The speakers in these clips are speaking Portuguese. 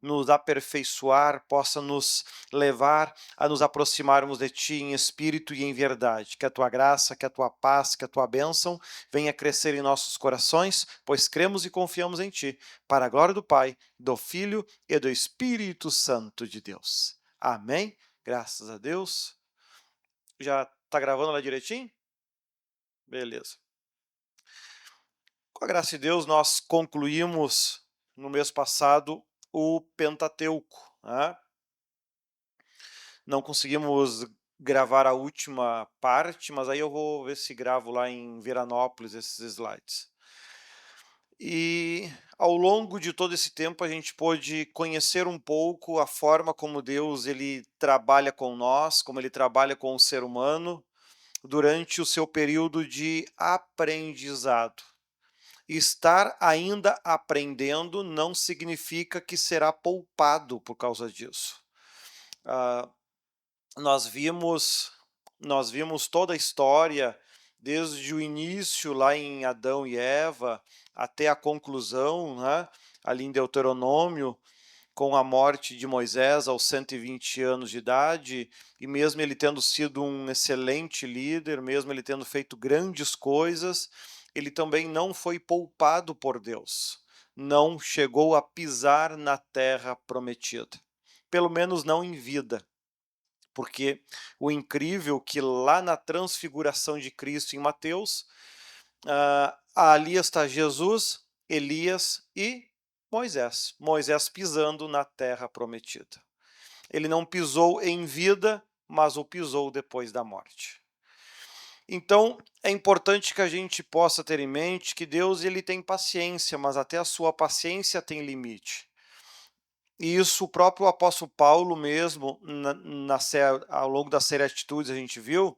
nos aperfeiçoar, possa nos levar a nos aproximarmos de Ti em espírito e em verdade. Que a Tua graça, que a Tua paz, que a Tua bênção venha crescer em nossos corações, pois cremos e confiamos em Ti, para a glória do Pai, do Filho e do Espírito Santo de Deus. Amém? Graças a Deus. Já está gravando lá direitinho? Beleza. Com a graça de Deus, nós concluímos no mês passado o Pentateuco, né? Não conseguimos gravar a última parte, mas aí eu vou ver se gravo lá em Veranópolis esses slides. E ao longo de todo esse tempo a gente pôde conhecer um pouco a forma como Deus ele trabalha com nós, como ele trabalha com o ser humano durante o seu período de aprendizado. Estar ainda aprendendo não significa que será poupado por causa disso. Ah, nós vimos toda a história, desde o início lá em Adão e Eva, até a conclusão, né, ali em Deuteronômio, com a morte de Moisés aos 120 anos de idade, e mesmo ele tendo sido um excelente líder, mesmo ele tendo feito grandes coisas, ele também não foi poupado por Deus. Não chegou a pisar na terra prometida. Pelo menos não em vida. Porque o incrível que lá na transfiguração de Cristo em Mateus, ali está Jesus, Elias e Moisés. Moisés pisando na terra prometida. Ele não pisou em vida, mas o pisou depois da morte. Então, é importante que a gente possa ter em mente que Deus ele tem paciência, mas até a sua paciência tem limite. E isso o próprio apóstolo Paulo mesmo, ao longo da série Atitudes, a gente viu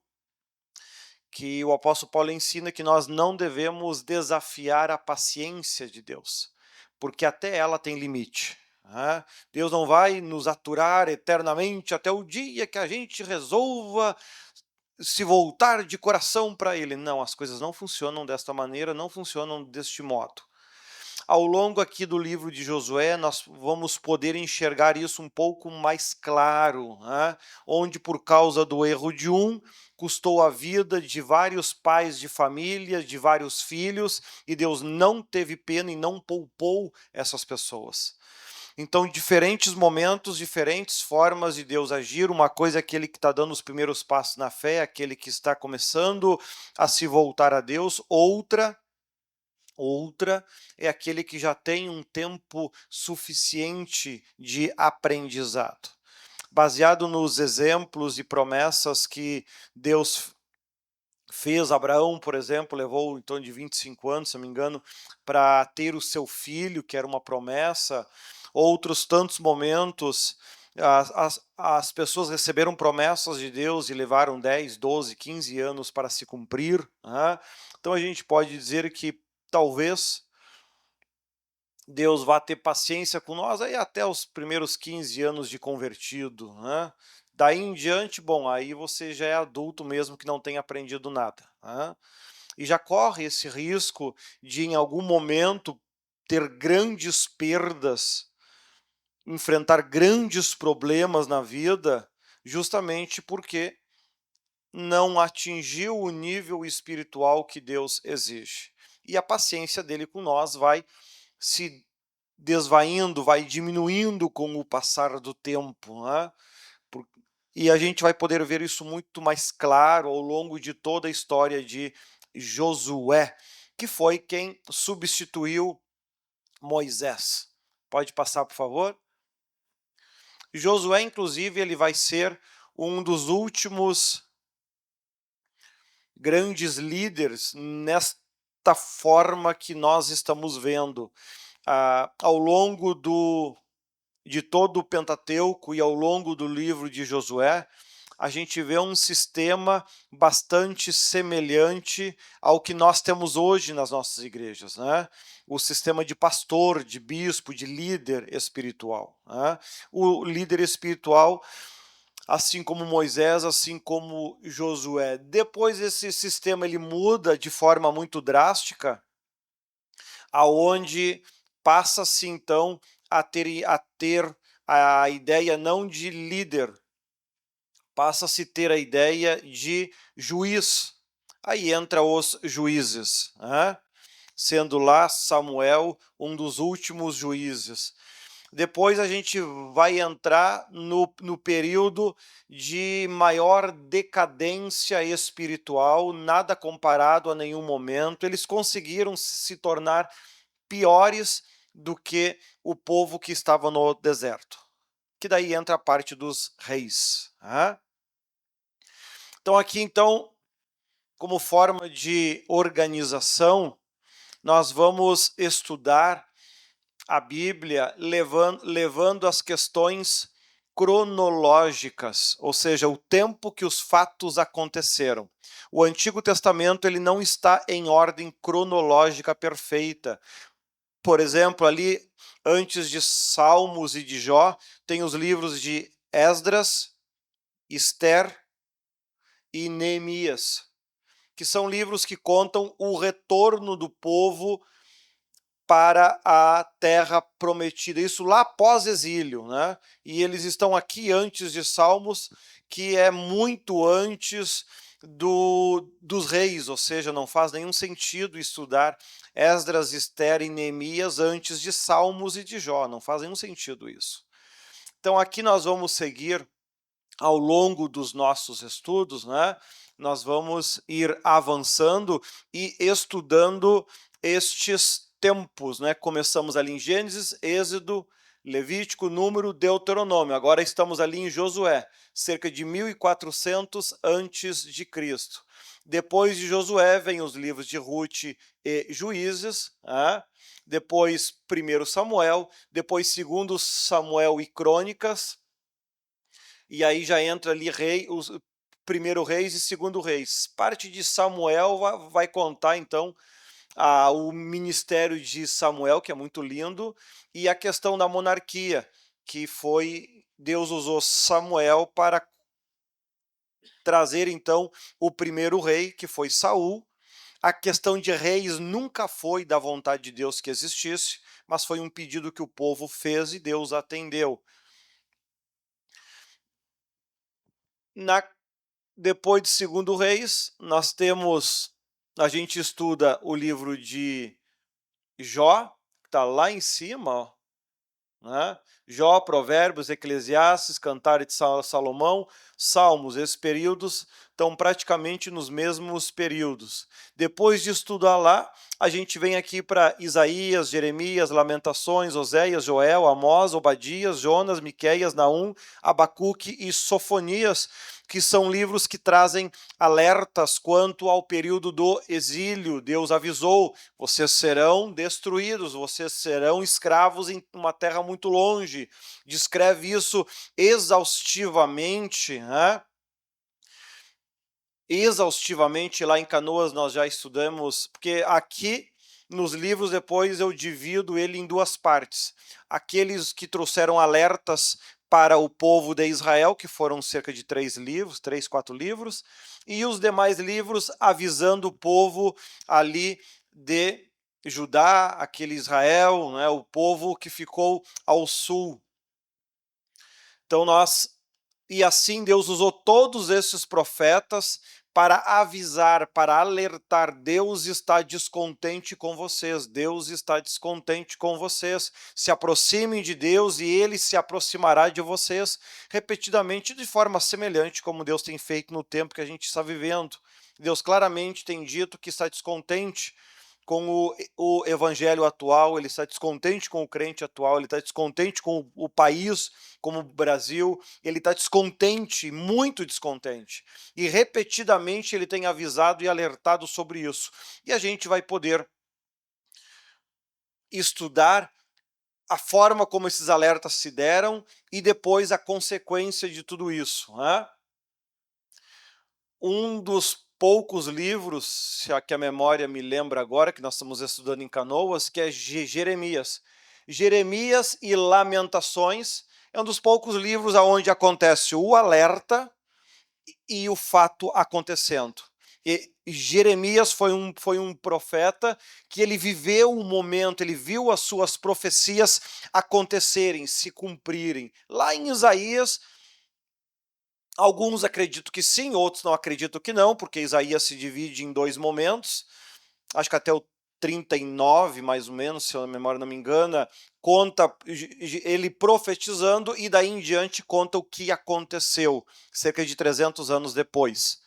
que o apóstolo Paulo ensina que nós não devemos desafiar a paciência de Deus, porque até ela tem limite. Né? Deus não vai nos aturar eternamente até o dia que a gente resolva se voltar de coração para Ele. Não, as coisas não funcionam desta maneira, não funcionam deste modo. Ao longo aqui do livro de Josué, nós vamos poder enxergar isso um pouco mais claro, né? Onde por causa do erro de um, custou a vida de vários pais de família, de vários filhos, e Deus não teve pena e não poupou essas pessoas. Então, diferentes momentos, diferentes formas de Deus agir. Uma coisa é aquele que está dando os primeiros passos na fé, aquele que está começando a se voltar a Deus. Outra é aquele que já tem um tempo suficiente de aprendizado. Baseado nos exemplos e promessas que Deus fez, Abraão, por exemplo, levou em torno de 25 anos, se não me engano, para ter o seu filho, que era uma promessa. Outros tantos momentos, as pessoas receberam promessas de Deus e levaram 10, 12, 15 anos para se cumprir. Né? Então a gente pode dizer que talvez Deus vá ter paciência com nós aí até os primeiros 15 anos de convertido, né? Daí em diante, bom, aí você já é adulto mesmo que não tenha aprendido nada, né? E já corre esse risco de em algum momento ter grandes perdas, enfrentar grandes problemas na vida, justamente porque não atingiu o nível espiritual que Deus exige. E a paciência dele com nós vai se desvaindo, vai diminuindo com o passar do tempo, né? E a gente vai poder ver isso muito mais claro ao longo de toda a história de Josué, que foi quem substituiu Moisés. Pode passar, por favor? Josué, inclusive, ele vai ser um dos últimos grandes líderes nesta forma que nós estamos vendo. Ao longo de todo o Pentateuco e ao longo do livro de Josué, a gente vê um sistema bastante semelhante ao que nós temos hoje nas nossas igrejas, né? O sistema de pastor, de bispo, de líder espiritual, né? O líder espiritual, assim como Moisés, assim como Josué. Depois esse sistema ele muda de forma muito drástica, aonde passa-se então a ter a ideia não de líder, passa-se a ter a ideia de juiz. Aí entra os juízes, né? Sendo lá Samuel um dos últimos juízes. Depois a gente vai entrar no período de maior decadência espiritual, nada comparado a nenhum momento. Eles conseguiram se tornar piores do que o povo que estava no deserto. Que daí entra a parte dos reis. Né? Então aqui, então, como forma de organização, nós vamos estudar a Bíblia levando as questões cronológicas, ou seja, o tempo que os fatos aconteceram. O Antigo Testamento ele não está em ordem cronológica perfeita. Por exemplo, ali antes de Salmos e de Jó, tem os livros de Esdras, Ester e Neemias, que são livros que contam o retorno do povo para a terra prometida, isso lá pós-exílio, né? E eles estão aqui antes de Salmos, que é muito antes dos reis, ou seja, não faz nenhum sentido estudar Esdras, Ester e Neemias antes de Salmos e de Jó, não faz nenhum sentido isso. Então aqui nós vamos seguir ao longo dos nossos estudos, né? Nós vamos ir avançando e estudando estes tempos, né? Começamos ali em Gênesis, Êxodo, Levítico, Número, Deuteronômio. Agora estamos ali em Josué, cerca de 1400 antes de Cristo. Depois de Josué vem os livros de Ruth e Juízes, né? Depois 1 Samuel, depois 2 Samuel e Crônicas, e aí já entra ali os primeiro Reis e segundo Reis. Parte de Samuel vai contar então o ministério de Samuel, que é muito lindo, e a questão da monarquia, que foi Deus usou Samuel para trazer então o primeiro rei, que foi Saul. A questão de reis nunca foi da vontade de Deus que existisse, mas foi um pedido que o povo fez e Deus atendeu. Depois de 2 Reis, a gente estuda o livro de Jó, que está lá em cima, ó, né? Jó, Provérbios, Eclesiastes, Cantares de Salomão, Salmos, esses períodos estão praticamente nos mesmos períodos. Depois de estudar lá, a gente vem aqui para Isaías, Jeremias, Lamentações, Oséias, Joel, Amós, Obadias, Jonas, Miqueias, Naum, Abacuque e Sofonias, que são livros que trazem alertas quanto ao período do exílio. Deus avisou: vocês serão destruídos, vocês serão escravos em uma terra muito longe. Descreve isso exaustivamente, né? Exaustivamente lá em Canoas nós já estudamos, porque aqui nos livros depois eu divido ele em duas partes. Aqueles que trouxeram alertas para o povo de Israel, que foram cerca de 3, 4 livros, e os demais livros avisando o povo ali de Judá, aquele Israel, né, o povo que ficou ao sul. Então e assim Deus usou todos esses profetas para avisar, para alertar: Deus está descontente com vocês, Deus está descontente com vocês, se aproximem de Deus e Ele se aproximará de vocês, repetidamente, de forma semelhante como Deus tem feito no tempo que a gente está vivendo. Deus claramente tem dito que está descontente com o evangelho atual, ele está descontente com o crente atual, ele está descontente com o país como o Brasil, ele está descontente, muito descontente. E repetidamente ele tem avisado e alertado sobre isso. E a gente vai poder estudar a forma como esses alertas se deram e depois a consequência de tudo isso, né? Um dos poucos livros, se a memória me lembra agora, que nós estamos estudando em Canoas, que é Jeremias. Jeremias e Lamentações é um dos poucos livros onde acontece o alerta e o fato acontecendo. E Jeremias foi um profeta que ele viveu o momento, ele viu as suas profecias acontecerem, se cumprirem. Lá em Isaías, alguns acreditam que sim, outros não acreditam que não, porque Isaías se divide em dois momentos. Acho que até o 39, mais ou menos, se a memória não me engana, conta ele profetizando e daí em diante conta o que aconteceu, cerca de 300 anos depois.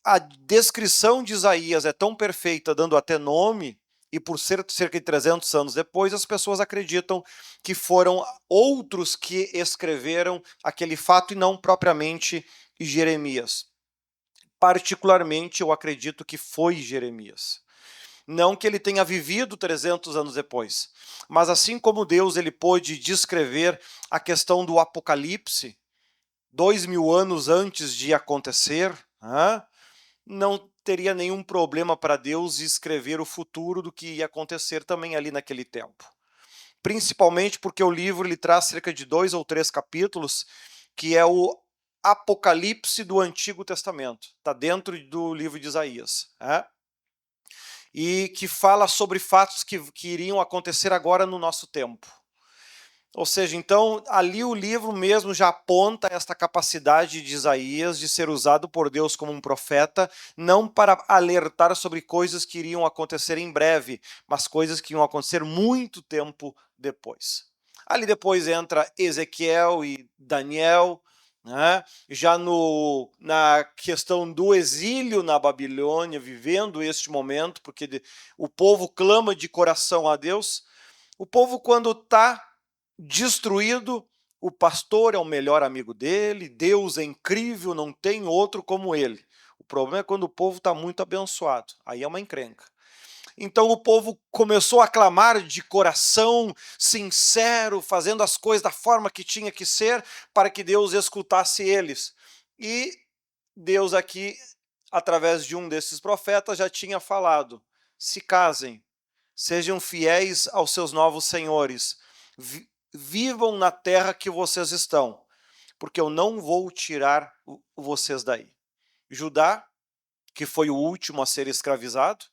A descrição de Isaías é tão perfeita, dando até nome, e por ser cerca de 300 anos depois, as pessoas acreditam que foram outros que escreveram aquele fato e não propriamente Jeremias. Particularmente, eu acredito que foi Jeremias. Não que ele tenha vivido 300 anos depois, mas assim como Deus ele pôde descrever a questão do Apocalipse 2000 anos antes de acontecer, não teria nenhum problema para Deus escrever o futuro do que ia acontecer também ali naquele tempo. Principalmente porque o livro ele traz cerca de 2 ou 3 capítulos, que é o Apocalipse do Antigo Testamento. Está dentro do livro de Isaías. E que fala sobre fatos que iriam acontecer agora no nosso tempo. Ou seja, então, ali o livro mesmo já aponta esta capacidade de Isaías de ser usado por Deus como um profeta, não para alertar sobre coisas que iriam acontecer em breve, mas coisas que iam acontecer muito tempo depois. Ali depois entra Ezequiel e Daniel, já na questão do exílio na Babilônia, vivendo este momento, porque o povo clama de coração a Deus. O povo, quando está destruído, o pastor é o melhor amigo dele, Deus é incrível, não tem outro como ele. O problema é quando o povo está muito abençoado, aí é uma encrenca. Então o povo começou a clamar de coração sincero, fazendo as coisas da forma que tinha que ser, para que Deus escutasse eles. E Deus aqui, através de um desses profetas, já tinha falado: se casem, sejam fiéis aos seus novos senhores, vivam na terra que vocês estão, porque eu não vou tirar vocês daí. Judá, que foi o último a ser escravizado,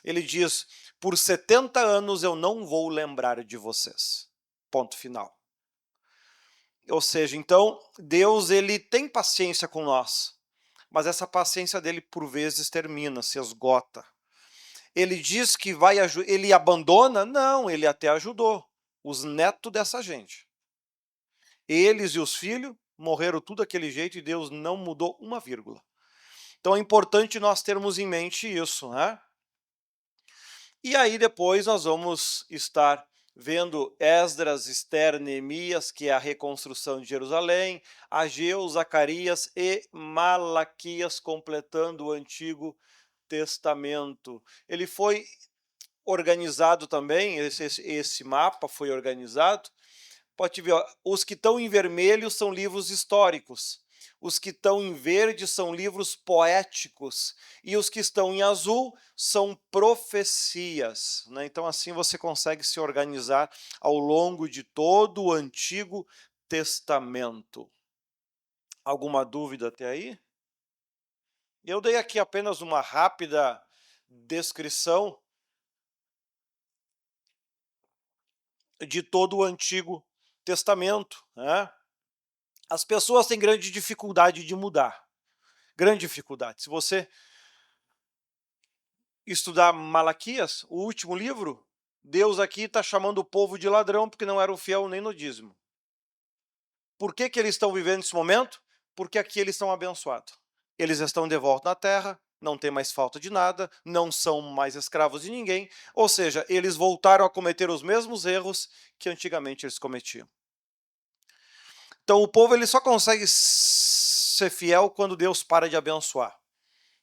ele diz: por 70 anos eu não vou lembrar de vocês. Ponto final. Ou seja, então, Deus ele tem paciência com nós, mas essa paciência dele por vezes termina, se esgota. Ele diz que ele abandona? Não, ele até ajudou os netos dessa gente. Eles e os filhos morreram tudo daquele jeito e Deus não mudou uma vírgula. Então é importante nós termos em mente isso, E aí depois nós vamos estar vendo Esdras, Esther, Neemias, que é a reconstrução de Jerusalém, Ageu, Zacarias e Malaquias completando o Antigo Testamento. Ele foi organizado também, esse mapa foi organizado. Pode ver, ó, os que estão em vermelho são livros históricos, os que estão em verde são livros poéticos e os que estão em azul são profecias. Então assim você consegue se organizar ao longo de todo o Antigo Testamento. Alguma dúvida até aí? Eu dei aqui apenas uma rápida descrição de todo o Antigo Testamento. As pessoas têm grande dificuldade de mudar. Grande dificuldade. Se você estudar Malaquias, o último livro, Deus aqui está chamando o povo de ladrão porque não eram fiel nem no dízimo. Por que eles estão vivendo esse momento? Porque aqui eles são abençoados. Eles estão de volta na terra, não tem mais falta de nada, não são mais escravos de ninguém, ou seja, eles voltaram a cometer os mesmos erros que antigamente eles cometiam. Então o povo ele só consegue ser fiel quando Deus para de abençoar,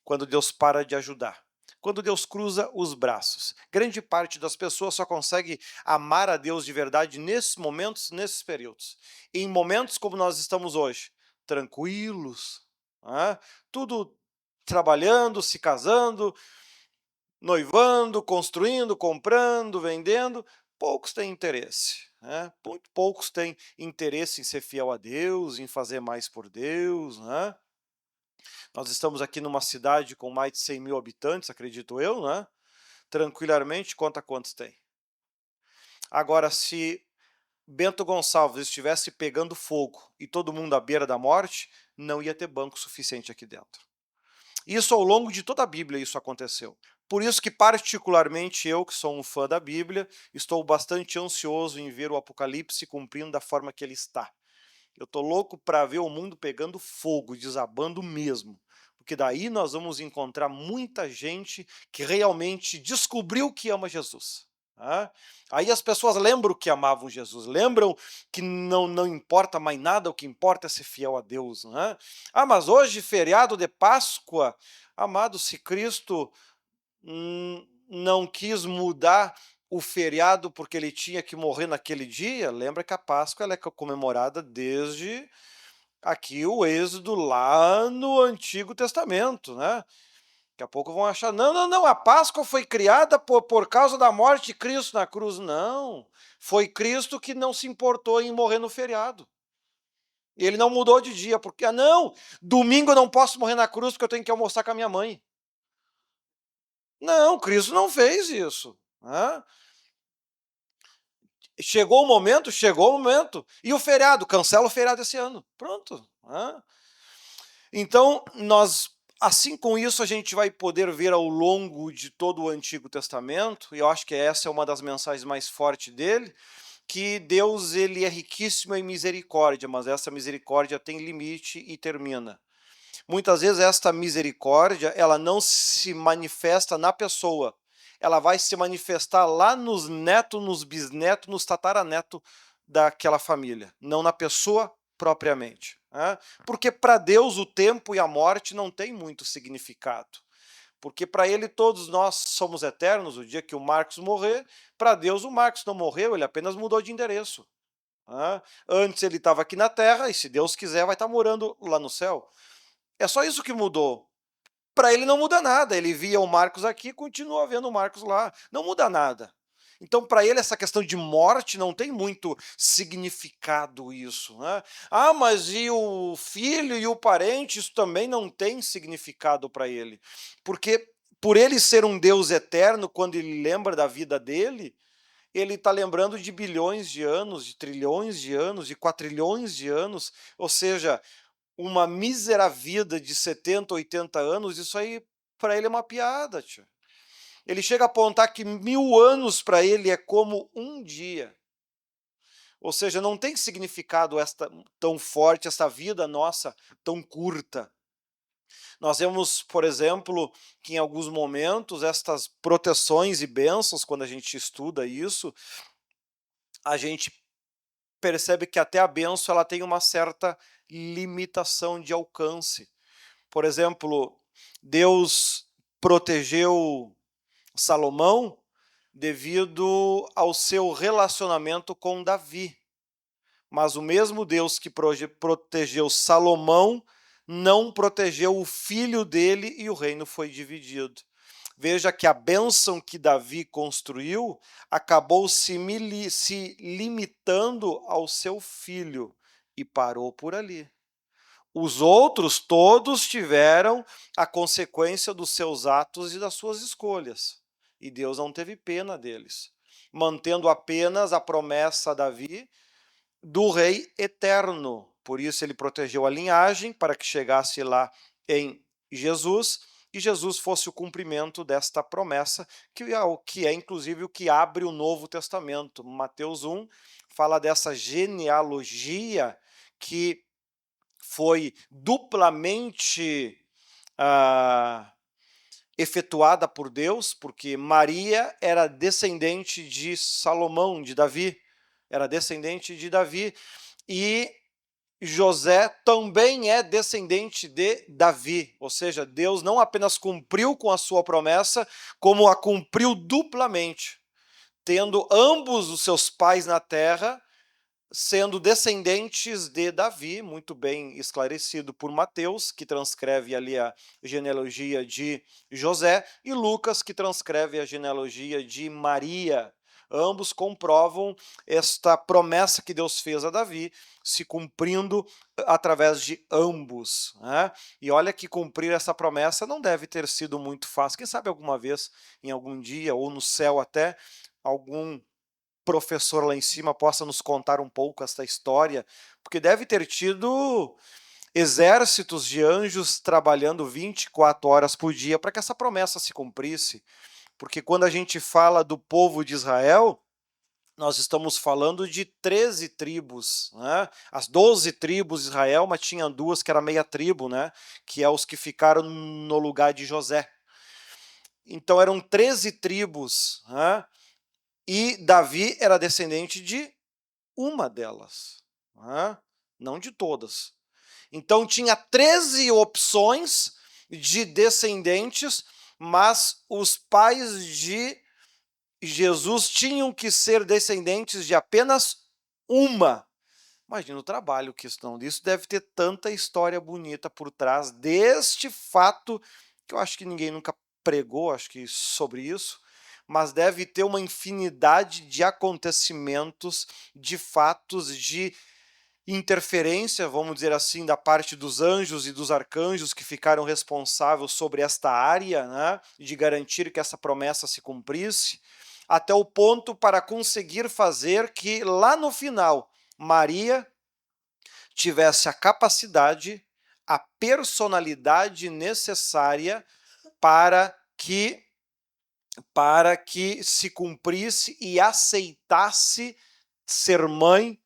quando Deus para de ajudar, quando Deus cruza os braços. Grande parte das pessoas só consegue amar a Deus de verdade nesses momentos, nesses períodos. Em momentos como nós estamos hoje, tranquilos, tudo trabalhando, se casando, noivando, construindo, comprando, vendendo, poucos têm interesse. Muito poucos têm interesse em ser fiel a Deus, em fazer mais por Deus. Nós estamos aqui numa cidade com mais de 100 mil habitantes, acredito eu, né? Tranquilamente, conta quantos tem. Agora, se Bento Gonçalves estivesse pegando fogo e todo mundo à beira da morte, não ia ter banco suficiente aqui dentro. Isso ao longo de toda a Bíblia isso aconteceu. Por isso que particularmente eu, que sou um fã da Bíblia, estou bastante ansioso em ver o Apocalipse cumprindo da forma que ele está. Eu tô louco para ver o mundo pegando fogo, desabando mesmo, porque daí nós vamos encontrar muita gente que realmente descobriu que ama Jesus. Tá? Aí as pessoas lembram que amavam Jesus, lembram que não importa mais nada, o que importa é ser fiel a Deus. Né? Ah, mas hoje, feriado de Páscoa, amado, se Cristo não quis mudar o feriado porque ele tinha que morrer naquele dia, lembra que a Páscoa ela é comemorada desde aqui o Êxodo lá no Antigo Testamento, né? Daqui a pouco vão achar, não, a Páscoa foi criada por causa da morte de Cristo na cruz. Não, foi Cristo que não se importou em morrer no feriado. Ele não mudou de dia, porque, não, domingo eu não posso morrer na cruz porque eu tenho que almoçar com a minha mãe. Não, Cristo não fez isso. Né? Chegou o momento. E o feriado? Cancela o feriado esse ano. Pronto. Né? Então, assim com isso, a gente vai poder ver ao longo de todo o Antigo Testamento, e eu acho que essa é uma das mensagens mais fortes dele, que Deus ele é riquíssimo em misericórdia, mas essa misericórdia tem limite e termina. Muitas vezes esta misericórdia, ela não se manifesta na pessoa, ela vai se manifestar lá nos netos, nos bisnetos, nos tataranetos daquela família, não na pessoa propriamente. Né? Porque para Deus o tempo e a morte não tem muito significado. Porque para ele todos nós somos eternos, o dia que o Marcos morrer, para Deus o Marcos não morreu, ele apenas mudou de endereço. Né? Antes ele estava aqui na terra e se Deus quiser vai estar morando lá no céu. É só isso que mudou. Para ele não muda nada, ele via o Marcos aqui e continua vendo o Marcos lá, não muda nada. Então, para ele, essa questão de morte não tem muito significado isso. Né? Ah, mas e o filho e o parente? Isso também não tem significado para ele. Porque, por ele ser um Deus eterno, quando ele lembra da vida dele, ele está lembrando de bilhões de anos, de trilhões de anos, de quatrilhões de anos. Ou seja, uma mísera vida de 70, 80 anos, isso aí para ele é uma piada, tio. Ele chega a apontar que 1000 anos para ele é como um dia. Ou seja, não tem significado tão forte, essa vida nossa tão curta. Nós vemos, por exemplo, que em alguns momentos estas proteções e bênçãos, quando a gente estuda isso, a gente percebe que até a bênção ela tem uma certa limitação de alcance. Por exemplo, Deus protegeu Salomão devido ao seu relacionamento com Davi. Mas o mesmo Deus que protegeu Salomão não protegeu o filho dele e o reino foi dividido. Veja que a bênção que Davi construiu acabou se limitando ao seu filho e parou por ali. Os outros todos tiveram a consequência dos seus atos e das suas escolhas. E Deus não teve pena deles, mantendo apenas a promessa a Davi do rei eterno. Por isso ele protegeu a linhagem para que chegasse lá em Jesus e Jesus fosse o cumprimento desta promessa, que é inclusive o que abre o Novo Testamento. Mateus 1 fala dessa genealogia que foi duplamente efetuada por Deus, porque Maria era descendente de Salomão, de Davi, era descendente de Davi, e José também é descendente de Davi, ou seja, Deus não apenas cumpriu com a sua promessa, como a cumpriu duplamente, tendo ambos os seus pais na terra sendo descendentes de Davi, muito bem esclarecido por Mateus, que transcreve ali a genealogia de José, e Lucas, que transcreve a genealogia de Maria. Ambos comprovam esta promessa que Deus fez a Davi, se cumprindo através de ambos, né? E olha que cumprir essa promessa não deve ter sido muito fácil. Quem sabe alguma vez, em algum dia, ou no céu até, algum professor lá em cima possa nos contar um pouco esta história, porque deve ter tido exércitos de anjos trabalhando 24 horas por dia para que essa promessa se cumprisse. Porque quando a gente fala do povo de Israel, nós estamos falando de 13 tribos, né? As 12 tribos de Israel, mas tinha duas que era meia tribo, né? Que é os que ficaram no lugar de José. Então eram 13 tribos, né? E Davi era descendente de uma delas, né? Não de todas. Então tinha 13 opções de descendentes, mas os pais de Jesus tinham que ser descendentes de apenas uma. Imagina o trabalho que isso não. Isso deve ter tanta história bonita por trás deste fato, que eu acho que ninguém nunca pregou, acho que sobre isso, mas deve ter uma infinidade de acontecimentos, de fatos, de interferência, vamos dizer assim, da parte dos anjos e dos arcanjos que ficaram responsáveis sobre esta área, né, de garantir que essa promessa se cumprisse, até o ponto para conseguir fazer que lá no final Maria tivesse a capacidade, a personalidade necessária para que se cumprisse e aceitasse ser mãe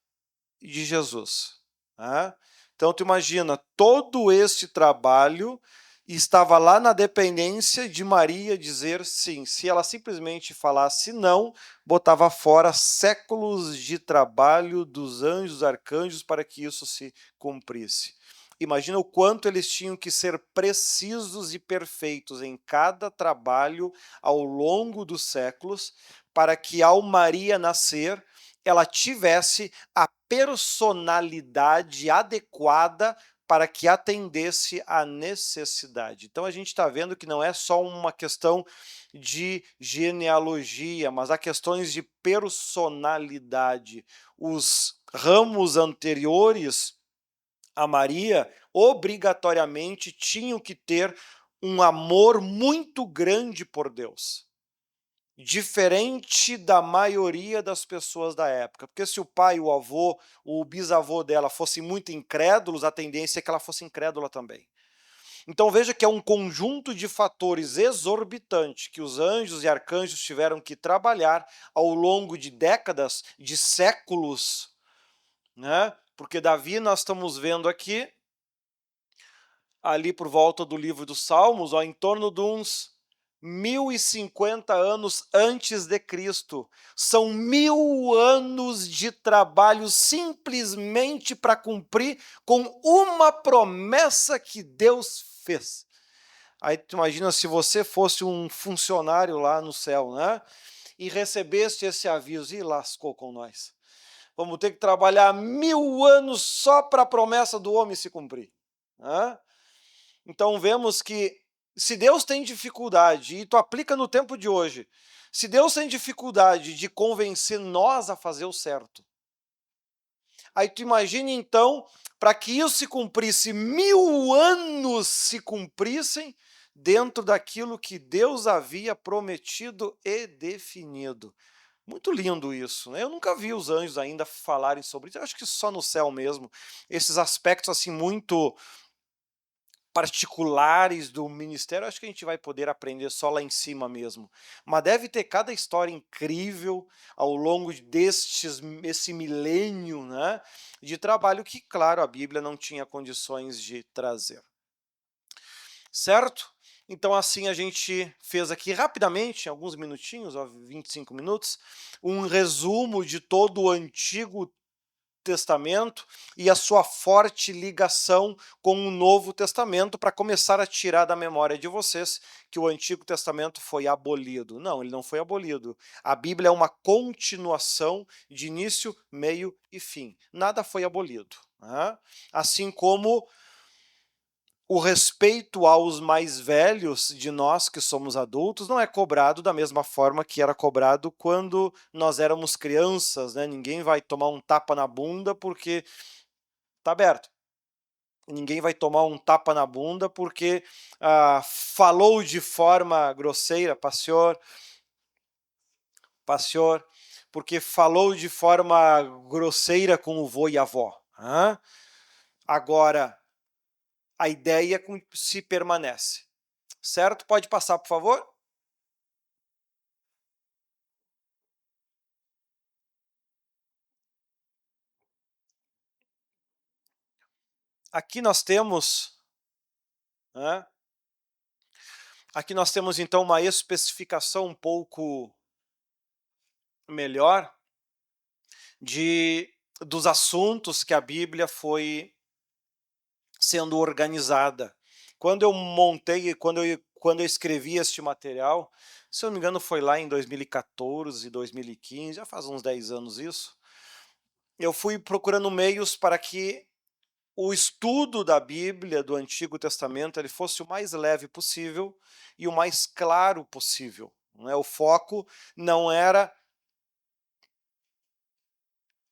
de Jesus. Né? Então, tu imagina, todo este trabalho estava lá na dependência de Maria dizer sim. Se ela simplesmente falasse não, botava fora séculos de trabalho dos anjos, arcanjos, para que isso se cumprisse. Imagina o quanto eles tinham que ser precisos e perfeitos em cada trabalho ao longo dos séculos, para que ao Maria nascer, ela tivesse a personalidade adequada para que atendesse à necessidade. Então a gente está vendo que não é só uma questão de genealogia, mas há questões de personalidade. Os ramos anteriores a Maria obrigatoriamente tinham que ter um amor muito grande por Deus. Diferente da maioria das pessoas da época. Porque se o pai, o avô, o bisavô dela fossem muito incrédulos, a tendência é que ela fosse incrédula também. Então veja que é um conjunto de fatores exorbitante que os anjos e arcanjos tiveram que trabalhar ao longo de décadas, de séculos, né? Porque Davi, nós estamos vendo aqui, ali por volta do livro dos Salmos, ó, em torno de uns 1050 anos antes de Cristo. São 1000 anos de trabalho simplesmente para cumprir com uma promessa que Deus fez. Aí tu imagina se você fosse um funcionário lá no céu, né? E recebesse esse aviso, e lascou com nós. Vamos ter que trabalhar 1000 anos só para a promessa do homem se cumprir. Né? Então vemos que se Deus tem dificuldade, e tu aplica no tempo de hoje, se Deus tem dificuldade de convencer nós a fazer o certo, aí tu imagina então, para que isso se cumprisse, 1000 anos se cumprissem dentro daquilo que Deus havia prometido e definido. Muito lindo isso, né? Eu nunca vi os anjos ainda falarem sobre isso, eu acho que só no céu mesmo, esses aspectos assim muito particulares do ministério, acho que a gente vai poder aprender só lá em cima mesmo. Mas deve ter cada história incrível ao longo esse milênio, né, de trabalho que, claro, a Bíblia não tinha condições de trazer. Certo? Então assim a gente fez aqui rapidamente, em alguns minutinhos, 25 minutos, um resumo de todo o Antigo Testamento e a sua forte ligação com o Novo Testamento, para começar a tirar da memória de vocês que o Antigo Testamento foi abolido. Não, ele não foi abolido. A Bíblia é uma continuação de início, meio e fim. Nada foi abolido. Né? Assim como o respeito aos mais velhos de nós que somos adultos não é cobrado da mesma forma que era cobrado quando nós éramos crianças, né? Ninguém vai tomar um tapa na bunda porque tá aberto. Ninguém vai tomar um tapa na bunda porque falou de forma grosseira, pastor, porque falou de forma grosseira com o vô e a avó. Agora, a ideia se permanece. Certo? Pode passar, por favor? Aqui nós temos, né? Aqui nós temos então uma especificação um pouco melhor dos assuntos que a Bíblia foi sendo organizada. Quando eu montei, quando eu escrevi este material, se eu não me engano foi lá em 2014, 2015, já faz uns 10 anos isso, eu fui procurando meios para que o estudo da Bíblia, do Antigo Testamento, ele fosse o mais leve possível e o mais claro possível. Não é? O foco não era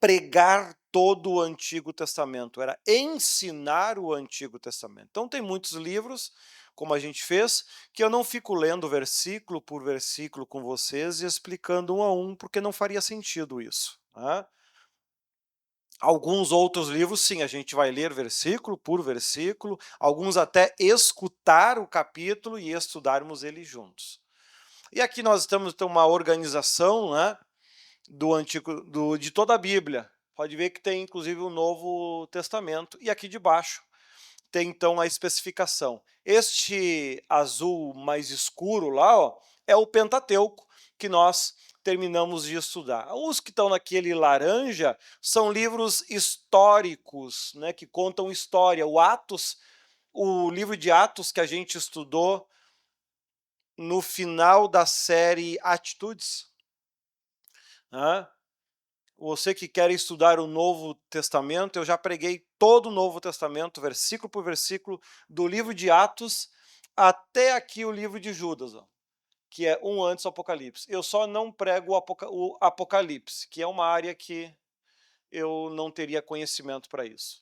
pregar todo o Antigo Testamento, era ensinar o Antigo Testamento. Então tem muitos livros, como a gente fez, que eu não fico lendo versículo por versículo com vocês e explicando um a um, porque não faria sentido isso. Né? Alguns outros livros, sim, a gente vai ler versículo por versículo, alguns até escutar o capítulo e estudarmos ele juntos. E aqui nós estamos com uma organização, né, de toda a Bíblia. Pode ver que tem inclusive o Novo Testamento. E aqui debaixo tem então a especificação. Este azul mais escuro lá, ó, é o Pentateuco que nós terminamos de estudar. Os que estão naquele laranja são livros históricos, né, que contam história. O livro de Atos que a gente estudou no final da série Atitudes, né? Você que quer estudar o Novo Testamento, eu já preguei todo o Novo Testamento, versículo por versículo, do livro de Atos até aqui o livro de Judas, ó, que é um antes do Apocalipse. Eu só não prego o Apocalipse, que é uma área que eu não teria conhecimento para isso.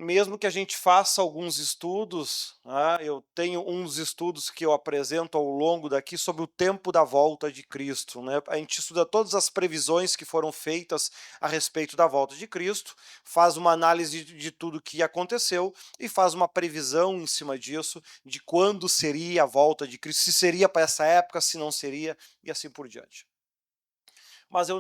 Mesmo que a gente faça alguns estudos, eu tenho uns estudos que eu apresento ao longo daqui sobre o tempo da volta de Cristo. Né? A gente estuda todas as previsões que foram feitas a respeito da volta de Cristo, faz uma análise de tudo que aconteceu e faz uma previsão em cima disso, de quando seria a volta de Cristo, se seria para essa época, se não seria, e assim por diante. Mas eu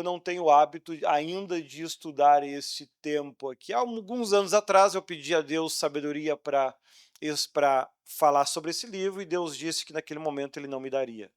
não tenho o hábito ainda de estudar esse tempo aqui. Há alguns anos atrás eu pedi a Deus sabedoria para falar sobre esse livro e Deus disse que naquele momento ele não me daria.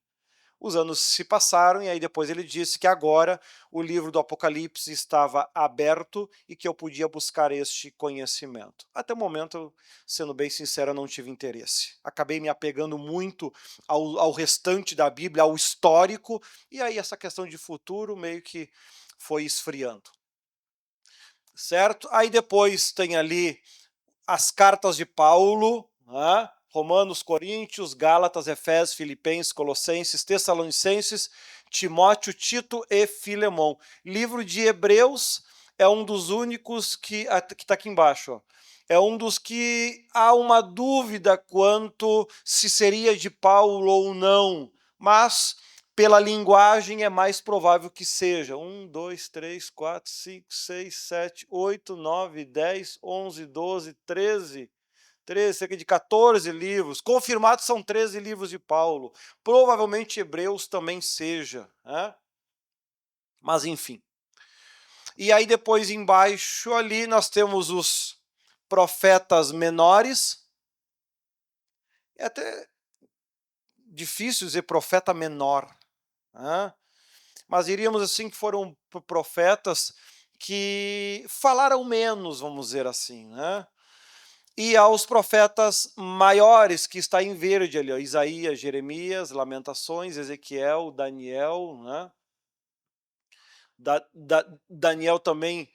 Os anos se passaram e aí depois ele disse que agora o livro do Apocalipse estava aberto e que eu podia buscar este conhecimento. Até o momento, sendo bem sincero, eu não tive interesse. Acabei me apegando muito ao restante da Bíblia, ao histórico, e aí essa questão de futuro meio que foi esfriando. Certo? Aí depois tem ali as cartas de Paulo, né? Romanos, Coríntios, Gálatas, Efésios, Filipenses, Colossenses, Tessalonicenses, Timóteo, Tito e Filemão. Livro de Hebreus é um dos únicos que está aqui embaixo. Ó. É um dos que há uma dúvida quanto se seria de Paulo ou não, mas pela linguagem é mais provável que seja. 1, 2, 3, 4, 5, 6, 7, 8, 9, 10, 11, 12, 13, cerca de 14 livros. Confirmados são 13 livros de Paulo. Provavelmente Hebreus também seja. Né? Mas enfim. E aí depois embaixo ali nós temos os profetas menores. É até difícil dizer profeta menor. Né? Mas diríamos assim que foram profetas que falaram menos, vamos dizer assim, né? E aos profetas maiores, que está em verde ali, ó, Isaías, Jeremias, Lamentações, Ezequiel, Daniel, né? Daniel também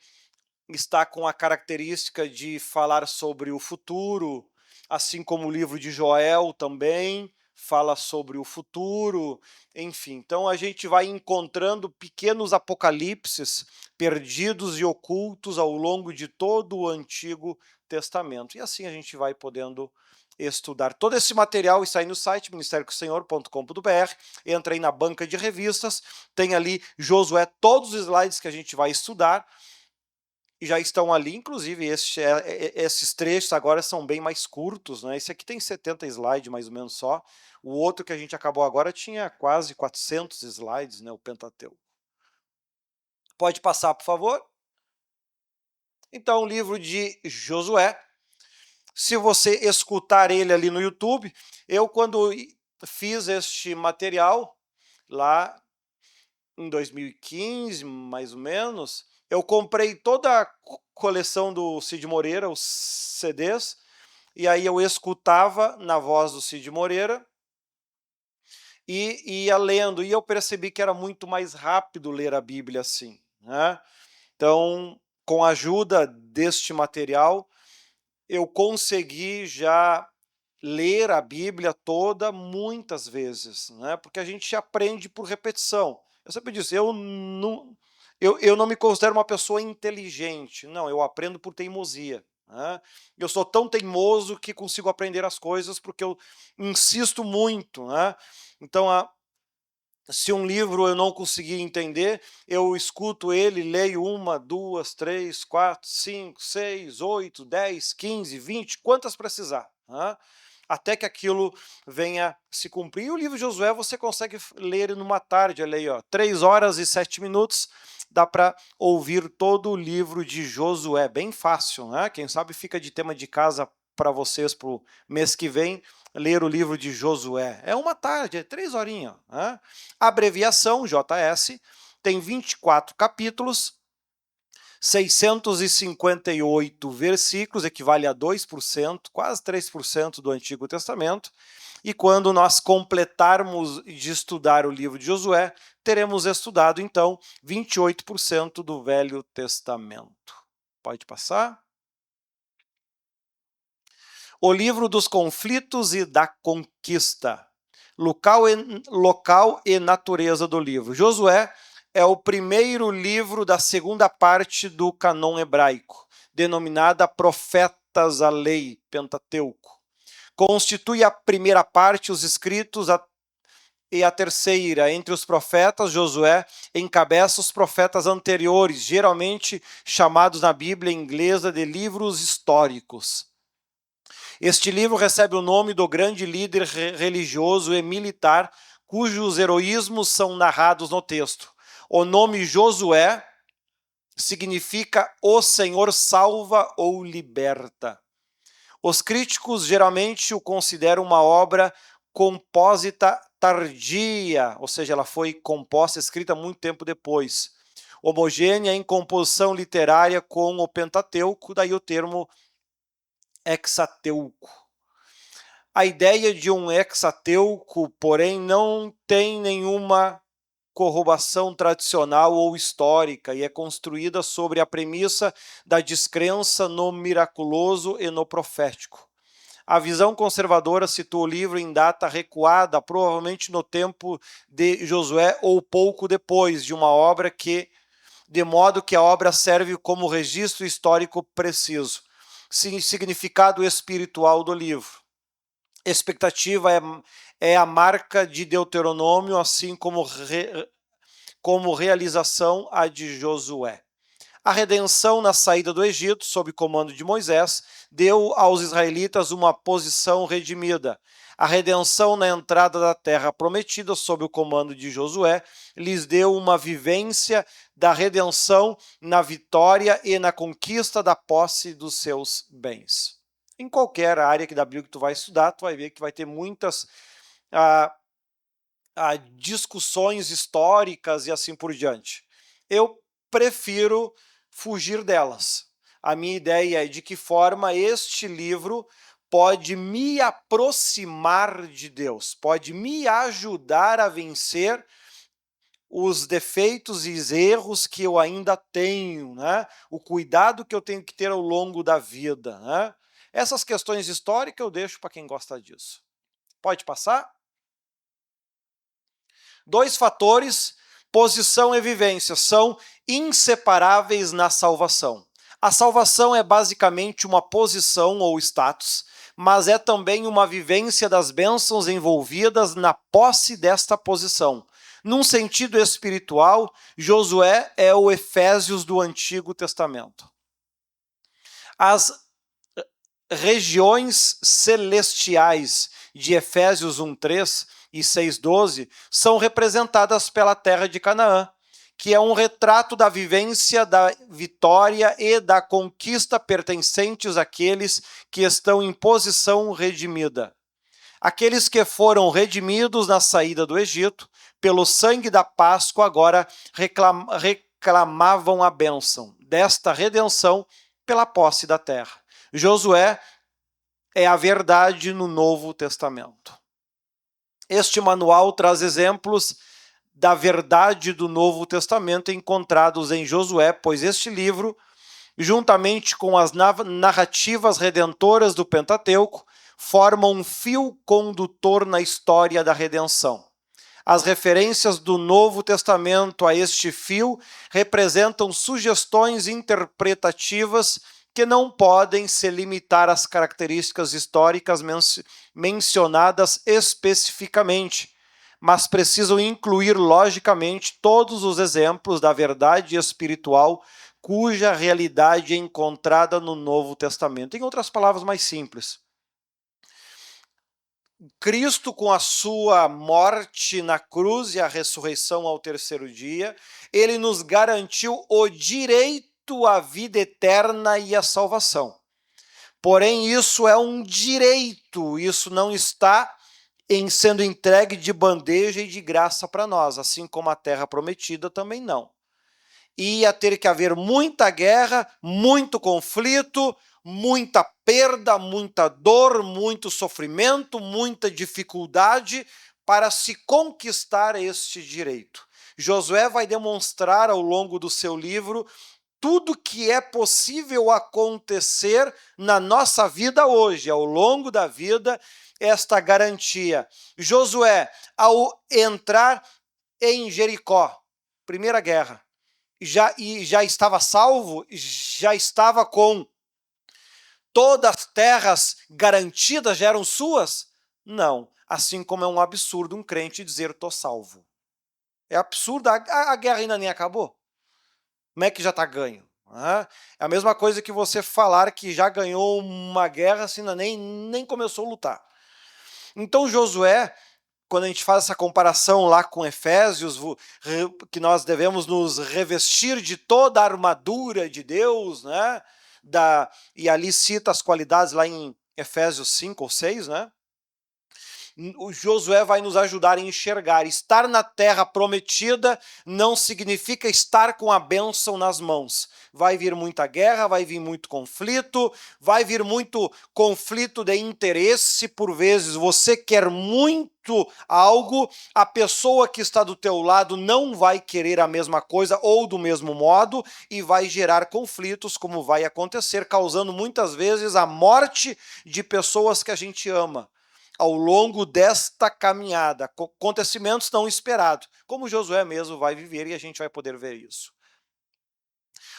está com a característica de falar sobre o futuro, assim como o livro de Joel também fala sobre o futuro, enfim. Então a gente vai encontrando pequenos apocalipses perdidos e ocultos ao longo de todo o Antigo Testamento. E assim a gente vai podendo estudar. Todo esse material está aí no site ministériocosenhor.com.br. Entra aí na banca de revistas, tem ali Josué, todos os slides que a gente vai estudar e já estão ali, inclusive esses trechos agora são bem mais curtos, né? Esse aqui tem 70 slides mais ou menos só. O outro que a gente acabou agora tinha quase 400 slides, né? O Pentateuco. Pode passar, por favor? Então, o livro de Josué. Se você escutar ele ali no YouTube, eu quando fiz este material lá em 2015, mais ou menos, eu comprei toda a coleção do Cid Moreira, os CDs, e aí eu escutava na voz do Cid Moreira e ia lendo, e eu percebi que era muito mais rápido ler a Bíblia assim, né? Então, com a ajuda deste material, eu consegui já ler a Bíblia toda muitas vezes, né? Porque a gente aprende por repetição. Eu sempre disse, eu não me considero uma pessoa inteligente, não, eu aprendo por teimosia. Né? Eu sou tão teimoso que consigo aprender as coisas porque eu insisto muito. Né? Então, se um livro eu não conseguir entender, eu escuto ele, leio 1, 2, 3, 4, 5, 6, 8, 10, 15, 20, quantas precisar. Né? Até que aquilo venha se cumprir. E o livro de Josué você consegue ler numa tarde, olha aí, ó, 3 horas e 7 minutos, dá para ouvir todo o livro de Josué, bem fácil, né? Quem sabe fica de tema de casa para vocês para o mês que vem, ler o livro de Josué. É uma tarde, é 3 horinhas. Né? Abreviação, JS, tem 24 capítulos, 658 versículos, equivale a 2%, quase 3% do Antigo Testamento. E quando nós completarmos de estudar o livro de Josué, teremos estudado, então, 28% do Velho Testamento. Pode passar? O livro dos conflitos e da conquista. Local e natureza do livro. Josué é o primeiro livro da segunda parte do cânon hebraico, denominada Profetas à Lei, Pentateuco. Constitui a primeira parte os escritos e a terceira, entre os profetas, Josué encabeça os profetas anteriores, geralmente chamados na Bíblia inglesa de livros históricos. Este livro recebe o nome do grande líder religioso e militar cujos heroísmos são narrados no texto. O nome Josué significa o Senhor salva ou liberta. Os críticos geralmente o consideram uma obra compósita tardia, ou seja, ela foi composta, escrita muito tempo depois. Homogênea em composição literária com o Pentateuco, daí o termo hexateuco. A ideia de um hexateuco, porém, não tem nenhuma corroboração tradicional ou histórica e é construída sobre a premissa da descrença no miraculoso e no profético. A visão conservadora situa o livro em data recuada, provavelmente no tempo de Josué ou pouco depois de uma obra de modo que a obra serve como registro histórico preciso. Significado espiritual do livro. Expectativa é a marca de Deuteronômio, assim como realização a de Josué. A redenção na saída do Egito, sob comando de Moisés, deu aos israelitas uma posição redimida. A redenção na entrada da terra prometida, sob o comando de Josué, lhes deu uma vivência da redenção na vitória e na conquista da posse dos seus bens. Em qualquer área da Bíblia que tu vai estudar, tu vai ver que vai ter muitas discussões históricas e assim por diante. Eu prefiro fugir delas. A minha ideia é de que forma este livro pode me aproximar de Deus, pode me ajudar a vencer os defeitos e os erros que eu ainda tenho, né? O cuidado que eu tenho que ter ao longo da vida, né? Essas questões históricas eu deixo para quem gosta disso. Pode passar? 2 fatores, posição e vivência, são inseparáveis na salvação. A salvação é basicamente uma posição ou status, mas é também uma vivência das bênçãos envolvidas na posse desta posição. Num sentido espiritual, Josué é o Efésios do Antigo Testamento. As regiões celestiais de Efésios 1:3 e 6:12 são representadas pela terra de Canaã, que é um retrato da vivência, da vitória e da conquista pertencentes àqueles que estão em posição redimida. Aqueles que foram redimidos na saída do Egito, pelo sangue da Páscoa, agora reclamavam a bênção desta redenção pela posse da terra. Josué é a verdade no Novo Testamento. Este manual traz exemplos da verdade do Novo Testamento encontrados em Josué, pois este livro, juntamente com as narrativas redentoras do Pentateuco, formam um fio condutor na história da redenção. As referências do Novo Testamento a este fio representam sugestões interpretativas que não podem se limitar às características históricas mencionadas especificamente, mas precisam incluir logicamente todos os exemplos da verdade espiritual cuja realidade é encontrada no Novo Testamento. Em outras palavras mais simples, Cristo, com a sua morte na cruz e a ressurreição ao terceiro dia, ele nos garantiu o direito à vida eterna e à salvação. Porém, isso é um direito, isso não está sendo entregue de bandeja e de graça para nós, assim como a terra prometida também não. Ia ter que haver muita guerra, muito conflito, muita perda, muita dor, muito sofrimento, muita dificuldade para se conquistar este direito. Josué vai demonstrar ao longo do seu livro tudo que é possível acontecer na nossa vida hoje, ao longo da vida, esta garantia. Josué, ao entrar em Jericó, primeira guerra, já estava salvo, já estava com todas as terras garantidas, já eram suas? Não. Assim como é um absurdo um crente dizer estou salvo. É absurdo, a guerra ainda nem acabou. Como é que já está ganho? É a mesma coisa que você falar que já ganhou uma guerra, se ainda nem começou a lutar. Então Josué, quando a gente faz essa comparação lá com Efésios, que nós devemos nos revestir de toda a armadura de Deus, né? E ali cita as qualidades lá em Efésios 5 ou 6, né? O Josué vai nos ajudar a enxergar. Estar na terra prometida não significa estar com a bênção nas mãos. Vai vir muita guerra, vai vir muito conflito, vai vir muito conflito de interesse, por vezes você quer muito algo, a pessoa que está do teu lado não vai querer a mesma coisa ou do mesmo modo e vai gerar conflitos, como vai acontecer, causando muitas vezes a morte de pessoas que a gente ama ao longo desta caminhada, acontecimentos não esperados, como Josué mesmo vai viver e a gente vai poder ver isso.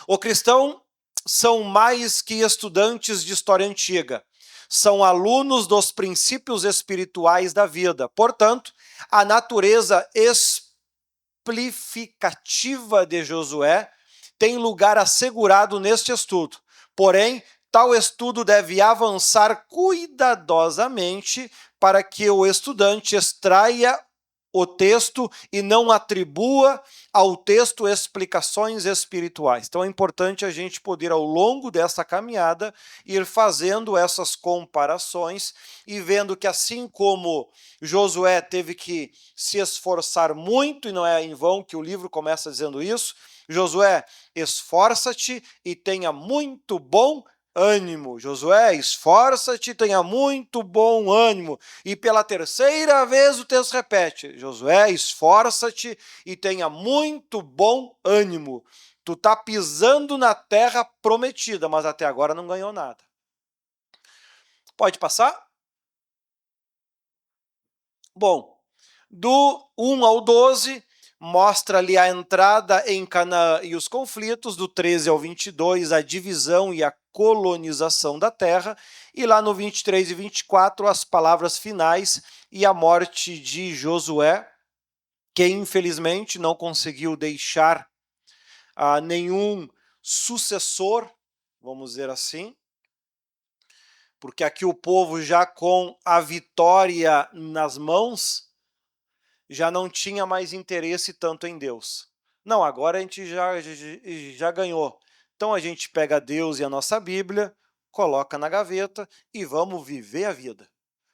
O cristão são mais que estudantes de história antiga, são alunos dos princípios espirituais da vida. Portanto, a natureza explicativa de Josué tem lugar assegurado neste estudo. Porém, tal estudo deve avançar cuidadosamente para que o estudante extraia o texto e não atribua ao texto explicações espirituais. Então é importante a gente poder, ao longo dessa caminhada, ir fazendo essas comparações e vendo que, assim como Josué teve que se esforçar muito, e não é em vão que o livro começa dizendo isso, Josué, esforça-te e tenha muito bom ânimo. Josué, esforça-te, tenha muito bom ânimo. E pela terceira vez o texto repete: Josué, esforça-te e tenha muito bom ânimo. Tu tá pisando na terra prometida, mas até agora não ganhou nada. Pode passar? Bom, do 1 ao 12, mostra ali a entrada em Canaã e os conflitos, do 13 ao 22, a divisão e a colonização da terra, e lá no 23 e 24, as palavras finais e a morte de Josué, que infelizmente não conseguiu deixar nenhum sucessor, vamos dizer assim, porque aqui o povo já com a vitória nas mãos, já não tinha mais interesse tanto em Deus. Não, agora a gente já ganhou. Então a gente pega Deus e a nossa Bíblia, coloca na gaveta e vamos viver a vida.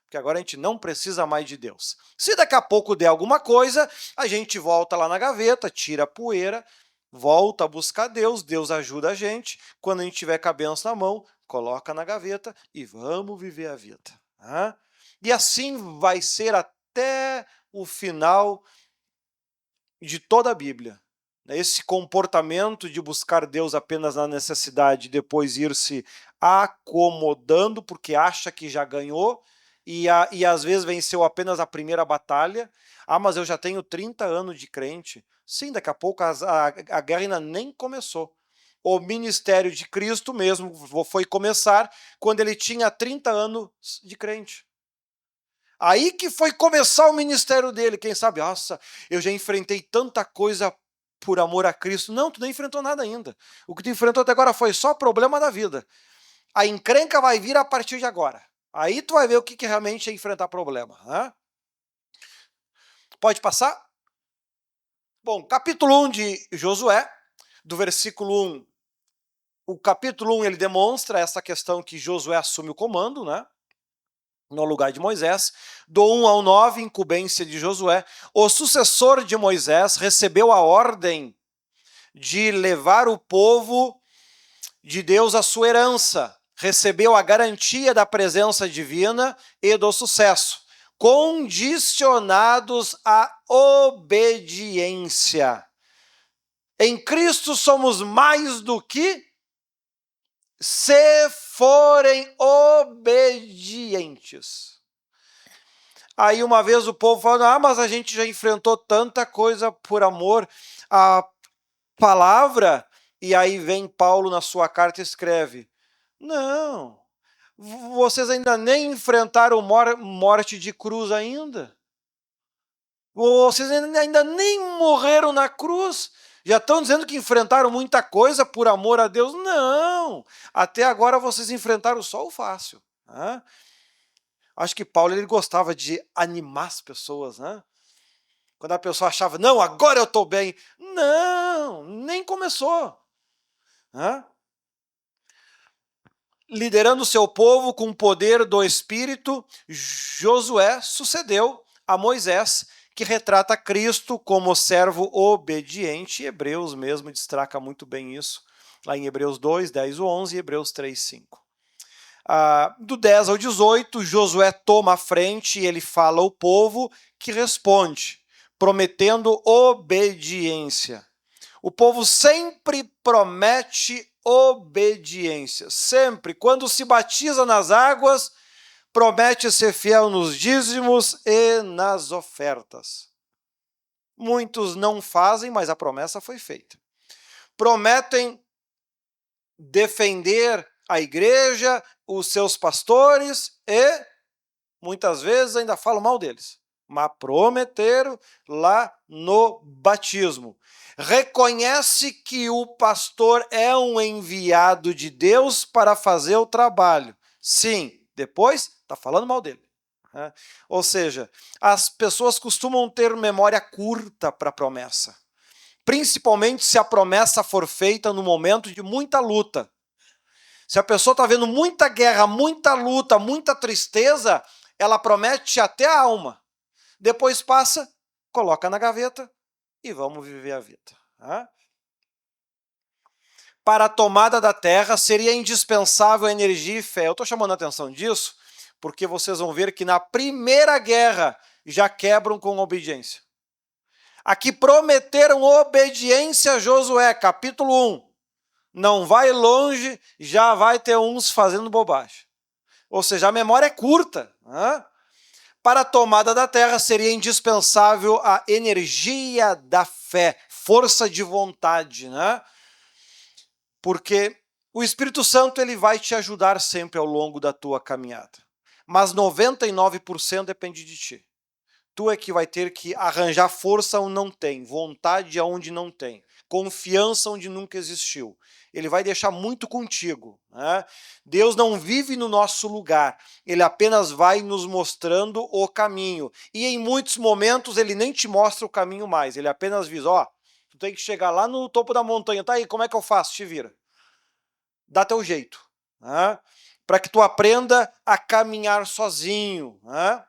Porque agora a gente não precisa mais de Deus. Se daqui a pouco der alguma coisa, a gente volta lá na gaveta, tira a poeira, volta a buscar Deus, Deus ajuda a gente. Quando a gente tiver com a bênção na mão, coloca na gaveta e vamos viver a vida. E assim vai ser até o final de toda a Bíblia. Esse comportamento de buscar Deus apenas na necessidade e depois ir se acomodando porque acha que já ganhou e às vezes venceu apenas a primeira batalha. Mas eu já tenho 30 anos de crente. Sim, daqui a pouco a guerra ainda nem começou. O ministério de Cristo mesmo foi começar quando ele tinha 30 anos de crente. Aí que foi começar o ministério dele. Quem sabe, nossa, eu já enfrentei tanta coisa por amor a Cristo. Não, tu não enfrentou nada ainda. O que tu enfrentou até agora foi só problema da vida. A encrenca vai vir a partir de agora. Aí tu vai ver o que realmente é enfrentar problema. Pode passar? Bom, capítulo 1 de Josué, do versículo 1. O capítulo 1 ele demonstra essa questão que Josué assume o comando, no lugar de Moisés. Do 1 ao 9, incumbência de Josué. O sucessor de Moisés recebeu a ordem de levar o povo de Deus à sua herança. Recebeu a garantia da presença divina e do sucesso, condicionados à obediência. Em Cristo somos mais do que se forem obedientes. Aí uma vez o povo falou, mas a gente já enfrentou tanta coisa por amor à palavra. E aí vem Paulo na sua carta e escreve, não, vocês ainda nem enfrentaram morte de cruz ainda. Vocês ainda nem morreram na cruz. Já estão dizendo que enfrentaram muita coisa por amor a Deus? Não! Até agora vocês enfrentaram só o fácil. Acho que Paulo ele gostava de animar as pessoas, Quando a pessoa achava, não, agora eu estou bem. Não, nem começou. Liderando o seu povo com o poder do Espírito, Josué sucedeu a Moisés, que retrata Cristo como servo obediente. Hebreus mesmo destaca muito bem isso, lá em Hebreus 2, 10 ou 11 e Hebreus 3, 5. Do 10 ao 18, Josué toma a frente e ele fala ao povo que responde, prometendo obediência. O povo sempre promete obediência. Sempre. Quando se batiza nas águas, promete ser fiel nos dízimos e nas ofertas. Muitos não fazem, mas a promessa foi feita. Prometem defender a igreja, os seus pastores e muitas vezes ainda falam mal deles. Mas prometeram lá no batismo. Reconhece que o pastor é um enviado de Deus para fazer o trabalho. Sim, depois está falando mal dele. Ou seja, as pessoas costumam ter memória curta para a promessa. Principalmente se a promessa for feita no momento de muita luta. Se a pessoa está vendo muita guerra, muita luta, muita tristeza, ela promete até a alma. Depois passa, coloca na gaveta e vamos viver a vida. para a tomada da terra seria indispensável energia e fé. Eu estou chamando a atenção disso porque vocês vão ver que na primeira guerra já quebram com obediência. Aqui prometeram obediência a Josué, capítulo 1. Não vai longe, já vai ter uns fazendo bobagem. Ou seja, a memória é curta. Né? Para a tomada da terra seria indispensável a energia da fé, força de vontade, né? Porque o Espírito Santo ele vai te ajudar sempre ao longo da tua caminhada. Mas 99% depende de ti. Tu é que vai ter que arranjar força onde não tem, vontade aonde não tem, confiança onde nunca existiu. Ele vai deixar muito contigo. Né? Deus não vive no nosso lugar, ele apenas vai nos mostrando o caminho. E em muitos momentos ele nem te mostra o caminho mais, ele apenas diz, ó, tu tem que chegar lá no topo da montanha, tá aí, como é que eu faço? Te vira. Dá teu jeito. Né? Para que tu aprenda a caminhar sozinho. Né?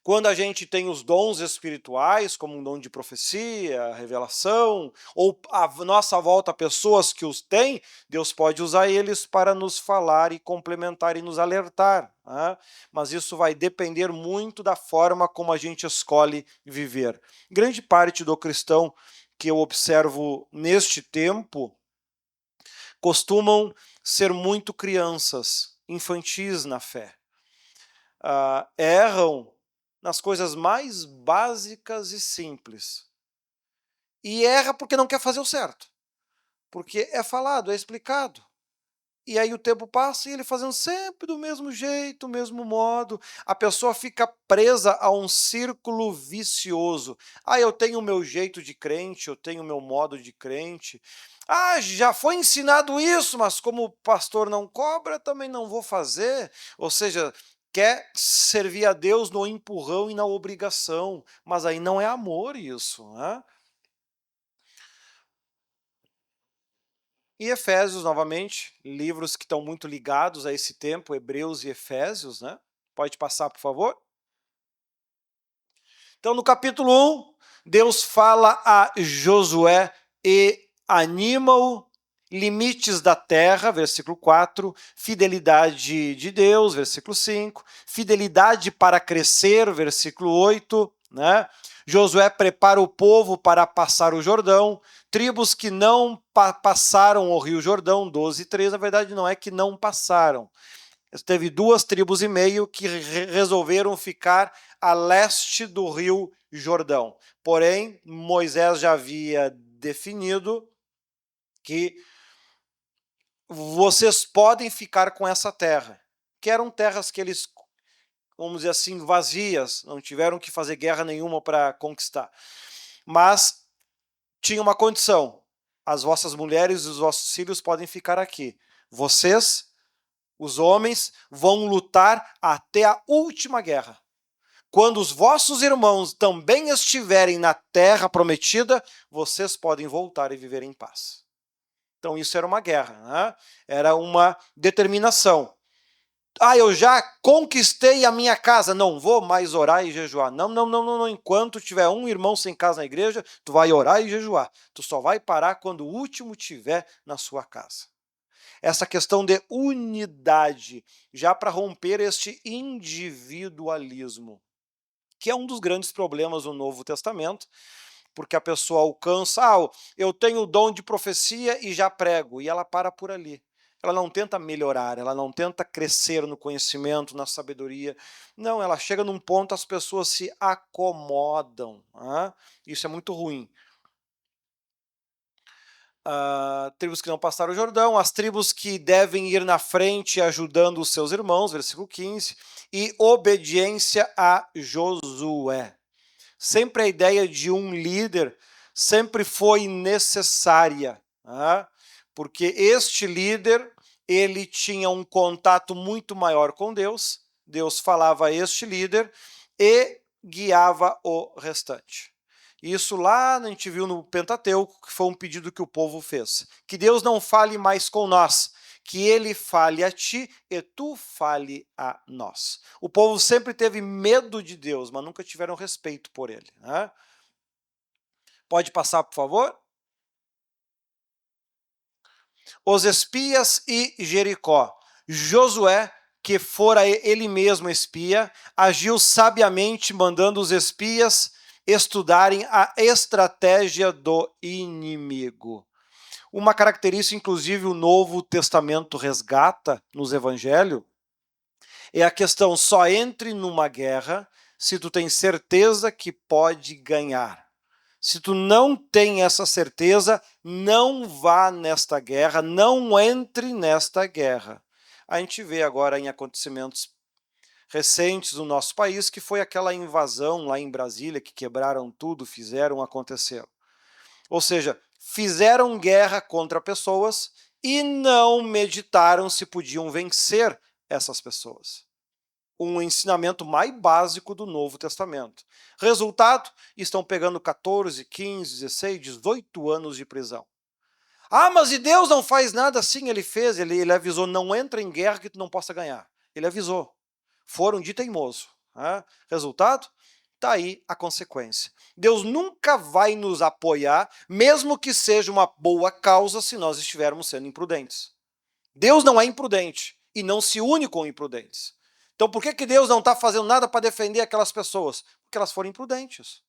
Quando a gente tem os dons espirituais, como um dom de profecia, revelação, ou a nossa volta a pessoas que os têm, Deus pode usar eles para nos falar e complementar e nos alertar. Né? Mas isso vai depender muito da forma como a gente escolhe viver. Grande parte do cristão que eu observo neste tempo costumam ser muito crianças, infantis na fé. Erram nas coisas mais básicas e simples. E erra porque não quer fazer o certo. Porque é falado, é explicado. E aí o tempo passa e ele fazendo sempre do mesmo jeito, do mesmo modo. A pessoa fica presa a um círculo vicioso. Eu tenho o meu jeito de crente, eu tenho o meu modo de crente. Já foi ensinado isso, mas como o pastor não cobra, também não vou fazer. Ou seja, quer servir a Deus no empurrão e na obrigação. Mas aí não é amor isso, né? E Efésios, novamente, livros que estão muito ligados a esse tempo, Hebreus e Efésios, né? Pode passar, por favor? Então, no capítulo 1, Deus fala a Josué e anima-o, limites da terra, versículo 4, fidelidade de Deus, versículo 5, fidelidade para crescer, versículo 8, né? Josué prepara o povo para passar o Jordão, tribos que não passaram o Rio Jordão, 12 e 3, na verdade não é que não passaram. Teve 2,5 tribos que resolveram ficar a leste do Rio Jordão. Porém, Moisés já havia definido que vocês podem ficar com essa terra, que eram terras que eles, vamos dizer assim, vazias, não tiveram que fazer guerra nenhuma para conquistar. Mas tinha uma condição: as vossas mulheres e os vossos filhos podem ficar aqui. Vocês, os homens, vão lutar até a última guerra. Quando os vossos irmãos também estiverem na terra prometida, vocês podem voltar e viver em paz. Então isso era uma guerra, né? Era uma determinação. Eu já conquistei a minha casa, não vou mais orar e jejuar. Não, não, não, não, não. Enquanto tiver um irmão sem casa na igreja, tu vai orar e jejuar. Tu só vai parar quando o último tiver na sua casa. Essa questão de unidade, já para romper este individualismo, que é um dos grandes problemas do Novo Testamento, porque a pessoa alcança, eu tenho o dom de profecia e já prego, e ela para por ali. Ela não tenta melhorar, ela não tenta crescer no conhecimento, na sabedoria. Não, ela chega num ponto, as pessoas se acomodam. Né? Isso é muito ruim. Tribos que não passaram o Jordão, as tribos que devem ir na frente ajudando os seus irmãos, versículo 15, e obediência a Josué. Sempre a ideia de um líder sempre foi necessária, né? Porque este líder, ele tinha um contato muito maior com Deus, Deus falava a este líder e guiava o restante. Isso lá a gente viu no Pentateuco, que foi um pedido que o povo fez. Que Deus não fale mais com nós, que ele fale a ti e tu fale a nós. O povo sempre teve medo de Deus, mas nunca tiveram respeito por ele. Né? Pode passar, por favor? os espias e Jericó. Josué, que fora ele mesmo espia, agiu sabiamente, mandando os espias estudarem a estratégia do inimigo. Uma característica, inclusive, o Novo Testamento resgata nos evangelhos, é a questão: só entre numa guerra se tu tem certeza que pode ganhar. Se tu não tem essa certeza, não vá nesta guerra, não entre nesta guerra. A gente vê agora em acontecimentos recentes no nosso país, que foi aquela invasão lá em Brasília, que quebraram tudo, fizeram acontecer. Ou seja, fizeram guerra contra pessoas e não meditaram se podiam vencer essas pessoas. Um ensinamento mais básico do Novo Testamento. Resultado, estão pegando 14, 15, 16, 18 anos de prisão. Ah, mas e Deus não faz nada? Sim, ele fez, ele avisou: não entra em guerra que tu não possa ganhar. Ele avisou. Foram de teimoso. Né? Resultado, está aí a consequência. Deus nunca vai nos apoiar, mesmo que seja uma boa causa, se nós estivermos sendo imprudentes. Deus não é imprudente e não se une com imprudentes. Então por que Deus não está fazendo nada para defender aquelas pessoas? Porque elas foram imprudentes.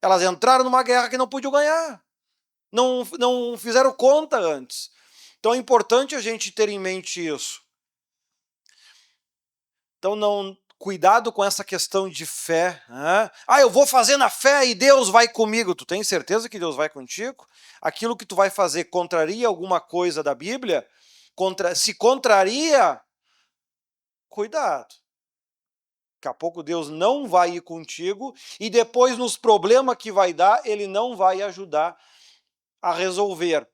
Elas entraram numa guerra que não podiam ganhar. Não fizeram conta antes. Então é importante a gente ter em mente isso. Então cuidado com essa questão de fé. Né? Ah, eu vou fazer na fé e Deus vai comigo. Tu tem certeza que Deus vai contigo? Aquilo que tu vai fazer contraria alguma coisa da Bíblia? Se contraria, cuidado. Daqui a pouco Deus não vai ir contigo e depois nos problemas que vai dar, ele não vai ajudar a resolver.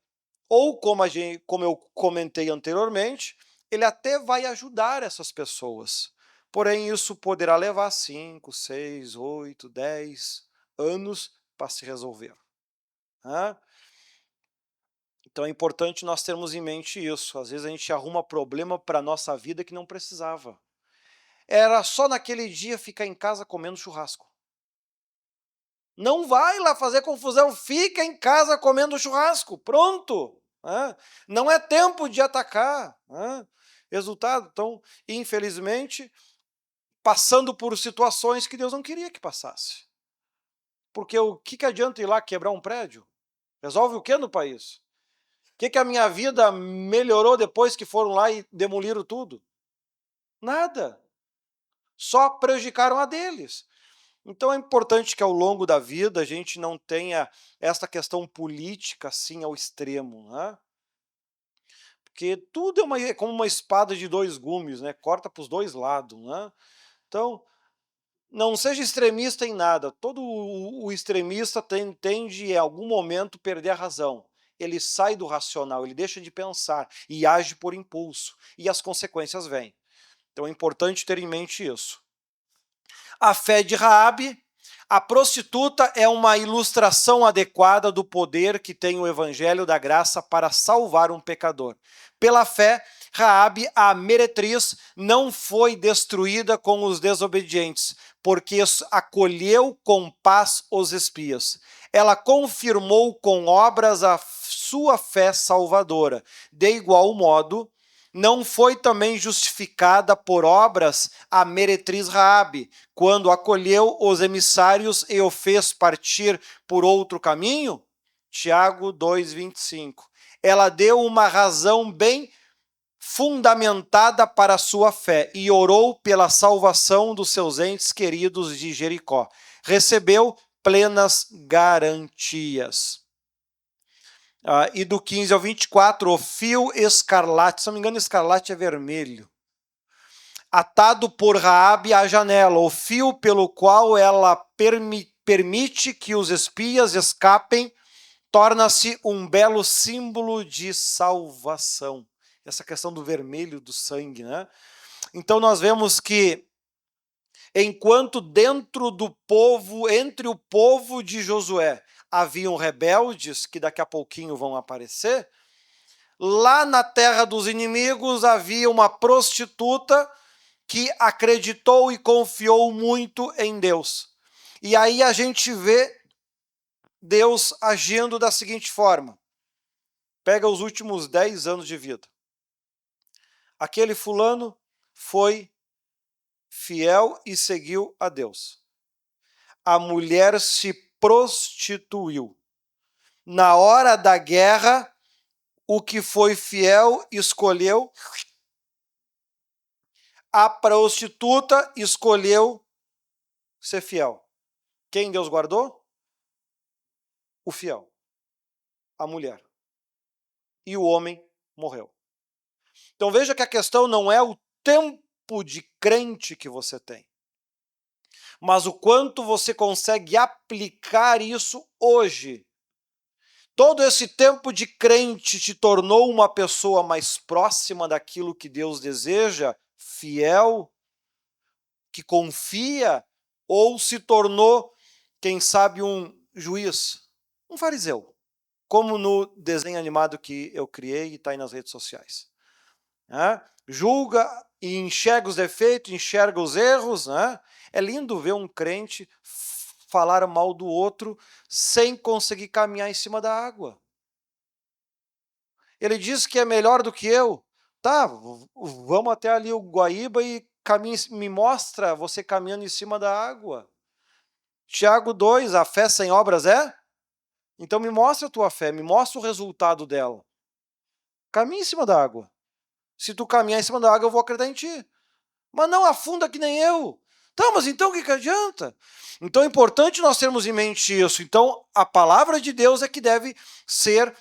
Ou como eu comentei anteriormente, ele até vai ajudar essas pessoas. Porém, isso poderá levar 5, 6, 8, 10 anos para se resolver. Então é importante nós termos em mente isso. Às vezes a gente arruma problema para a nossa vida que não precisava. Era só naquele dia ficar em casa comendo churrasco. Não vai lá fazer confusão, fica em casa comendo churrasco, pronto. Não é tempo de atacar. Resultado, então, infelizmente, passando por situações que Deus não queria que passasse. Porque o que adianta ir lá quebrar um prédio? Resolve o que no país? O que a minha vida melhorou depois que foram lá e demoliram tudo? Nada. Só prejudicaram a deles. Então é importante que ao longo da vida a gente não tenha essa questão política assim ao extremo, né? Porque tudo é como uma espada de dois gumes, né? Corta para os dois lados, né? Então, não seja extremista em nada. Todo o extremista tende em algum momento perder a razão. Ele sai do racional, ele deixa de pensar e age por impulso. E as consequências vêm. Então é importante ter em mente isso. A fé de Raabe. A prostituta é uma ilustração adequada do poder que tem o evangelho da graça para salvar um pecador. Pela fé, Raabe, a meretriz, não foi destruída com os desobedientes, porque acolheu com paz os espias. Ela confirmou com obras a sua fé salvadora. De igual modo, não foi também justificada por obras a meretriz Raabe, quando acolheu os emissários e o fez partir por outro caminho? Tiago 2,25. Ela deu uma razão bem fundamentada para a sua fé e orou pela salvação dos seus entes queridos de Jericó. Recebeu plenas garantias. E do 15 ao 24, o fio escarlate, se não me engano, escarlate é vermelho, atado por Raabe à janela, o fio pelo qual ela permite que os espias escapem, torna-se um belo símbolo de salvação. Essa questão do vermelho, do sangue, né? Então nós vemos que enquanto dentro do povo, entre o povo de Josué, haviam rebeldes, que daqui a pouquinho vão aparecer, lá na terra dos inimigos havia uma prostituta que acreditou e confiou muito em Deus. E aí a gente vê Deus agindo da seguinte forma: Pega os últimos 10 anos de vida. Aquele fulano foi fiel e seguiu a Deus. A mulher se prostituiu. Na hora da guerra, o que foi fiel escolheu, a prostituta escolheu ser fiel. Quem Deus guardou? O fiel, a mulher. E o homem morreu. Então veja que a questão não é o tempo de crente que você tem, mas o quanto você consegue aplicar isso hoje. Todo esse tempo de crente te tornou uma pessoa mais próxima daquilo que Deus deseja, fiel, que confia, ou se tornou, quem sabe, um juiz, um fariseu, como no desenho animado que eu criei e está aí nas redes sociais. Julga e enxerga os defeitos, enxerga os erros. É lindo ver um crente falar mal do outro sem conseguir caminhar em cima da água. Ele diz que é melhor do que eu. Tá, vamos até ali o Guaíba e me mostra você caminhando em cima da água. Tiago 2, a fé sem obras é? Então me mostra a tua fé, me mostra o resultado dela. Caminha em cima da água. Se tu caminhar em cima da água, eu vou acreditar em ti. Mas não afunda que nem eu. Tá, mas então o que adianta? Então é importante nós termos em mente isso. Então a palavra de Deus é que deve ser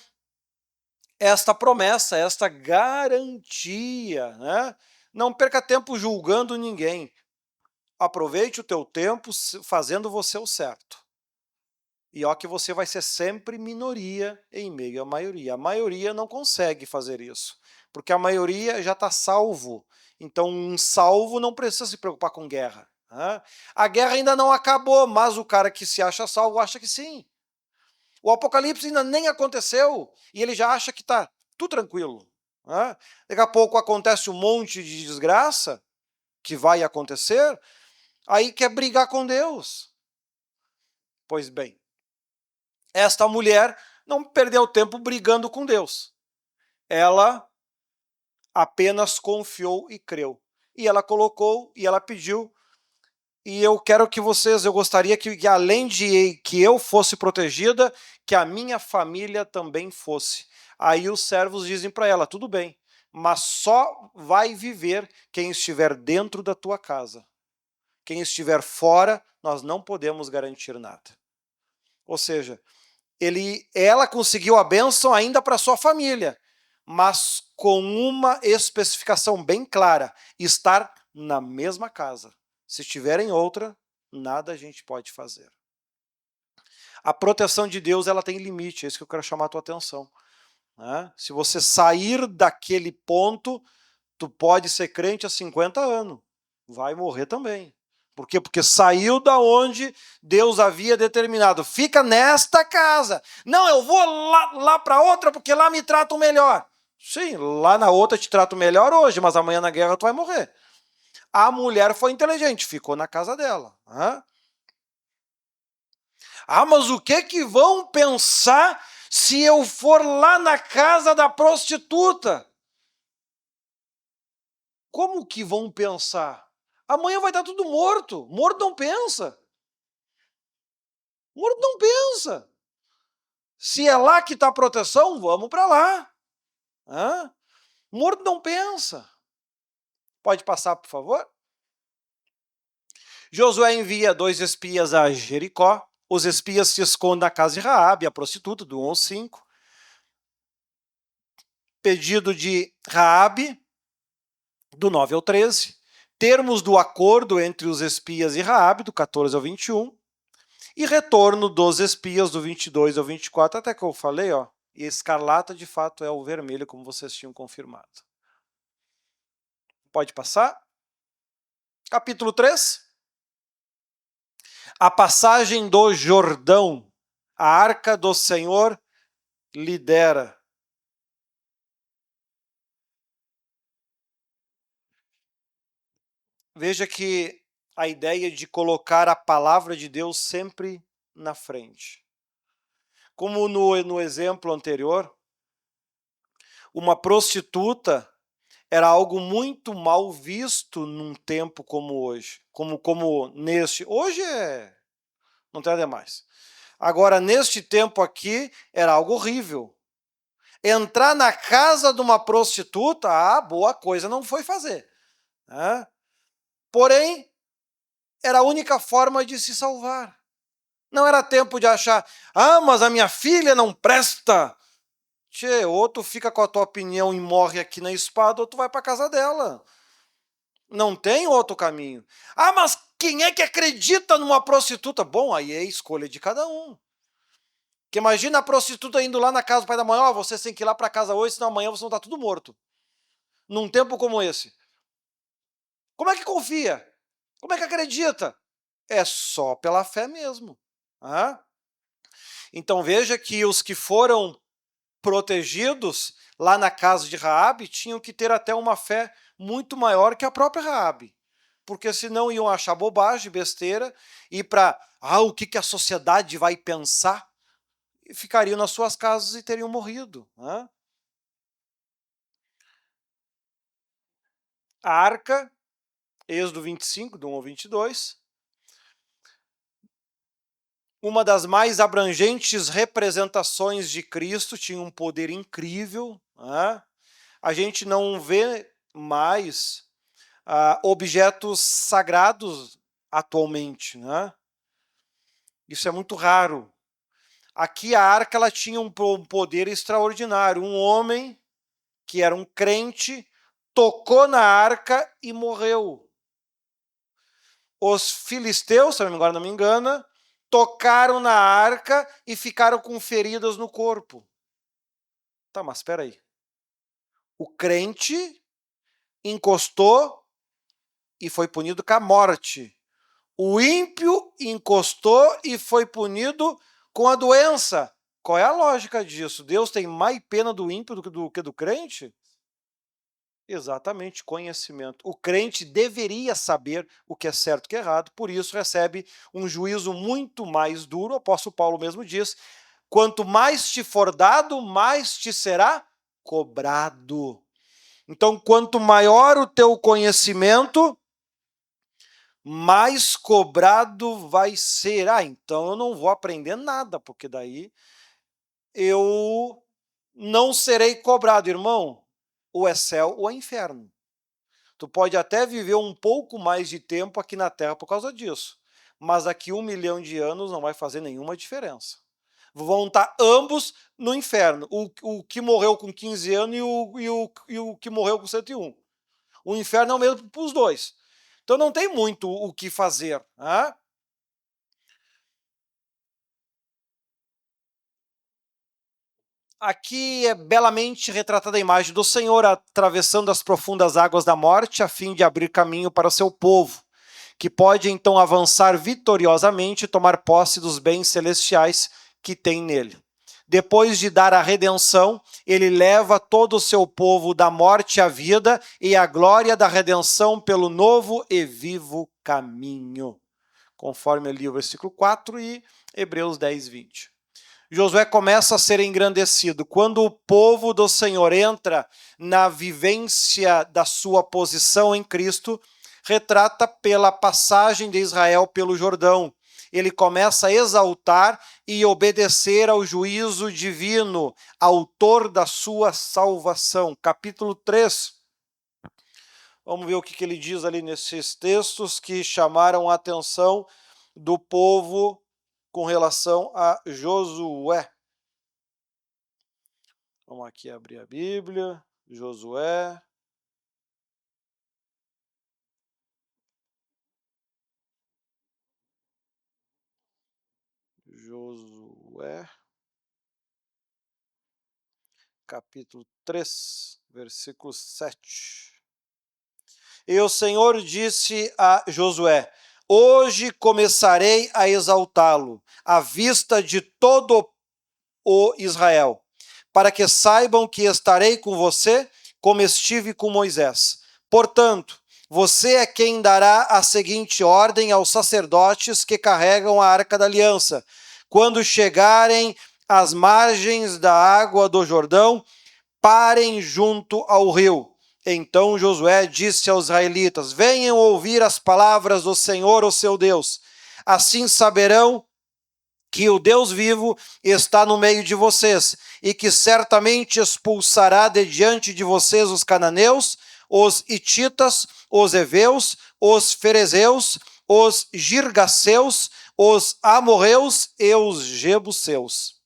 esta promessa, esta garantia. Não perca tempo julgando ninguém. Aproveite o teu tempo fazendo você o certo. E ó que você vai ser sempre minoria em meio à maioria. A maioria não consegue fazer isso, porque a maioria já está salvo. Então um salvo não precisa se preocupar com guerra. A guerra ainda não acabou, mas o cara que se acha salvo acha que sim. O apocalipse ainda nem aconteceu e ele já acha que está tudo tranquilo. Daqui a pouco acontece um monte de desgraça que vai acontecer, aí quer brigar com Deus. Pois bem, esta mulher não perdeu tempo brigando com Deus. Ela apenas confiou e creu. E ela colocou, e ela pediu. E eu quero que vocês, eu gostaria que além de que eu fosse protegida, que a minha família também fosse. Aí os servos dizem para ela, tudo bem, mas só vai viver quem estiver dentro da tua casa. Quem estiver fora, nós não podemos garantir nada. Ou seja, ela conseguiu a bênção ainda para sua família, mas com uma especificação bem clara, estar na mesma casa. Se estiver em outra, nada a gente pode fazer. A proteção de Deus ela tem limite, é isso que eu quero chamar a tua atenção. Se você sair daquele ponto, tu pode ser crente há 50 anos, vai morrer também. Por quê? Porque saiu da onde Deus havia determinado. Fica nesta casa. Não, eu vou lá para outra porque lá me tratam melhor. Sim, lá na outra te tratam melhor hoje, mas amanhã na guerra tu vai morrer. A mulher foi inteligente, ficou na casa dela. Mas o que vão pensar se eu for lá na casa da prostituta? Como que vão pensar? Amanhã vai estar tudo morto. Morto não pensa. Morto não pensa. Se é lá que está a proteção, vamos para lá. Morto não pensa. Pode passar, por favor? Josué envia 2 espias a Jericó. Os espias se escondem na casa de Raabe, a prostituta, do 1 ao 5. Pedido de Raabe, do 9 ao 13. Termos do acordo entre os espias e Raabe, do 14 ao 21. E retorno dos espias, do 22 ao 24, até que eu falei, e escarlata de fato é o vermelho, como vocês tinham confirmado. Pode passar? Capítulo 3. A passagem do Jordão. A arca do Senhor lidera. Veja que a ideia de colocar a palavra de Deus sempre na frente. Como no exemplo anterior, uma prostituta era algo muito mal visto num tempo como hoje, como neste. Hoje não tem nada mais. Agora, neste tempo aqui, era algo horrível. Entrar na casa de uma prostituta, boa coisa não foi fazer. Né? Porém, era a única forma de se salvar. Não era tempo de achar, mas a minha filha não presta. Tchê, ou tu fica com a tua opinião e morre aqui na espada, ou tu vai para casa dela. Não tem outro caminho. Mas quem é que acredita numa prostituta? Bom, aí é a escolha de cada um. Porque imagina a prostituta indo lá na casa do pai da mãe, você tem que ir lá para casa hoje, senão amanhã você não está tudo morto. Num tempo como esse. Como é que confia? Como é que acredita? É só pela fé mesmo. Então veja que os que foram protegidos lá na casa de Raabe tinham que ter até uma fé muito maior que a própria Raabe, porque senão iam achar bobagem, besteira, e para o que a sociedade vai pensar, e ficariam nas suas casas e teriam morrido. A arca, Êxodo 25, do 1 ao 22, uma das mais abrangentes representações de Cristo, tinha um poder incrível. A gente não vê mais objetos sagrados atualmente. Isso é muito raro. Aqui a arca ela tinha um poder extraordinário. Um homem que era um crente tocou na arca e morreu. Os filisteus, se agora não me engano, tocaram na arca e ficaram com feridas no corpo. Tá, mas espera aí. O crente encostou e foi punido com a morte. O ímpio encostou e foi punido com a doença. Qual é a lógica disso? Deus tem mais pena do ímpio do que do crente? Exatamente, conhecimento. O crente deveria saber o que é certo e o que é errado, por isso recebe um juízo muito mais duro. O apóstolo Paulo mesmo diz, quanto mais te for dado, mais te será cobrado. Então, quanto maior o teu conhecimento, mais cobrado vai ser. Então eu não vou aprender nada, porque daí eu não serei cobrado. Irmão, ou é céu ou é inferno. Tu pode até viver um pouco mais de tempo aqui na Terra por causa disso, mas daqui 1 milhão de anos não vai fazer nenhuma diferença. Vão estar ambos no inferno. O que morreu com 15 anos e o que morreu com 101. O inferno é o mesmo para os dois. Então não tem muito o que fazer. Aqui é belamente retratada a imagem do Senhor atravessando as profundas águas da morte a fim de abrir caminho para o seu povo, que pode então avançar vitoriosamente e tomar posse dos bens celestiais que tem nele. Depois de dar a redenção, ele leva todo o seu povo da morte à vida e à glória da redenção pelo novo e vivo caminho. Conforme eu li o versículo 4 e Hebreus 10, 20. Josué começa a ser engrandecido. Quando o povo do Senhor entra na vivência da sua posição em Cristo, retrata pela passagem de Israel pelo Jordão. Ele começa a exaltar e obedecer ao juízo divino, autor da sua salvação. Capítulo 3. Vamos ver o que ele diz ali nesses textos que chamaram a atenção do povo com relação a Josué. Vamos aqui abrir a Bíblia. Josué. Josué. Capítulo 3, versículo 7. E o Senhor disse a Josué: hoje começarei a exaltá-lo à vista de todo o Israel, para que saibam que estarei com você como estive com Moisés. Portanto, você é quem dará a seguinte ordem aos sacerdotes que carregam a arca da aliança. Quando chegarem às margens da água do Jordão, parem junto ao rio. Então Josué disse aos israelitas: venham ouvir as palavras do Senhor, o seu Deus. Assim saberão que o Deus vivo está no meio de vocês, e que certamente expulsará de diante de vocês os cananeus, os hititas, os heveus, os ferezeus, os girgaceus, os amorreus e os jebuseus.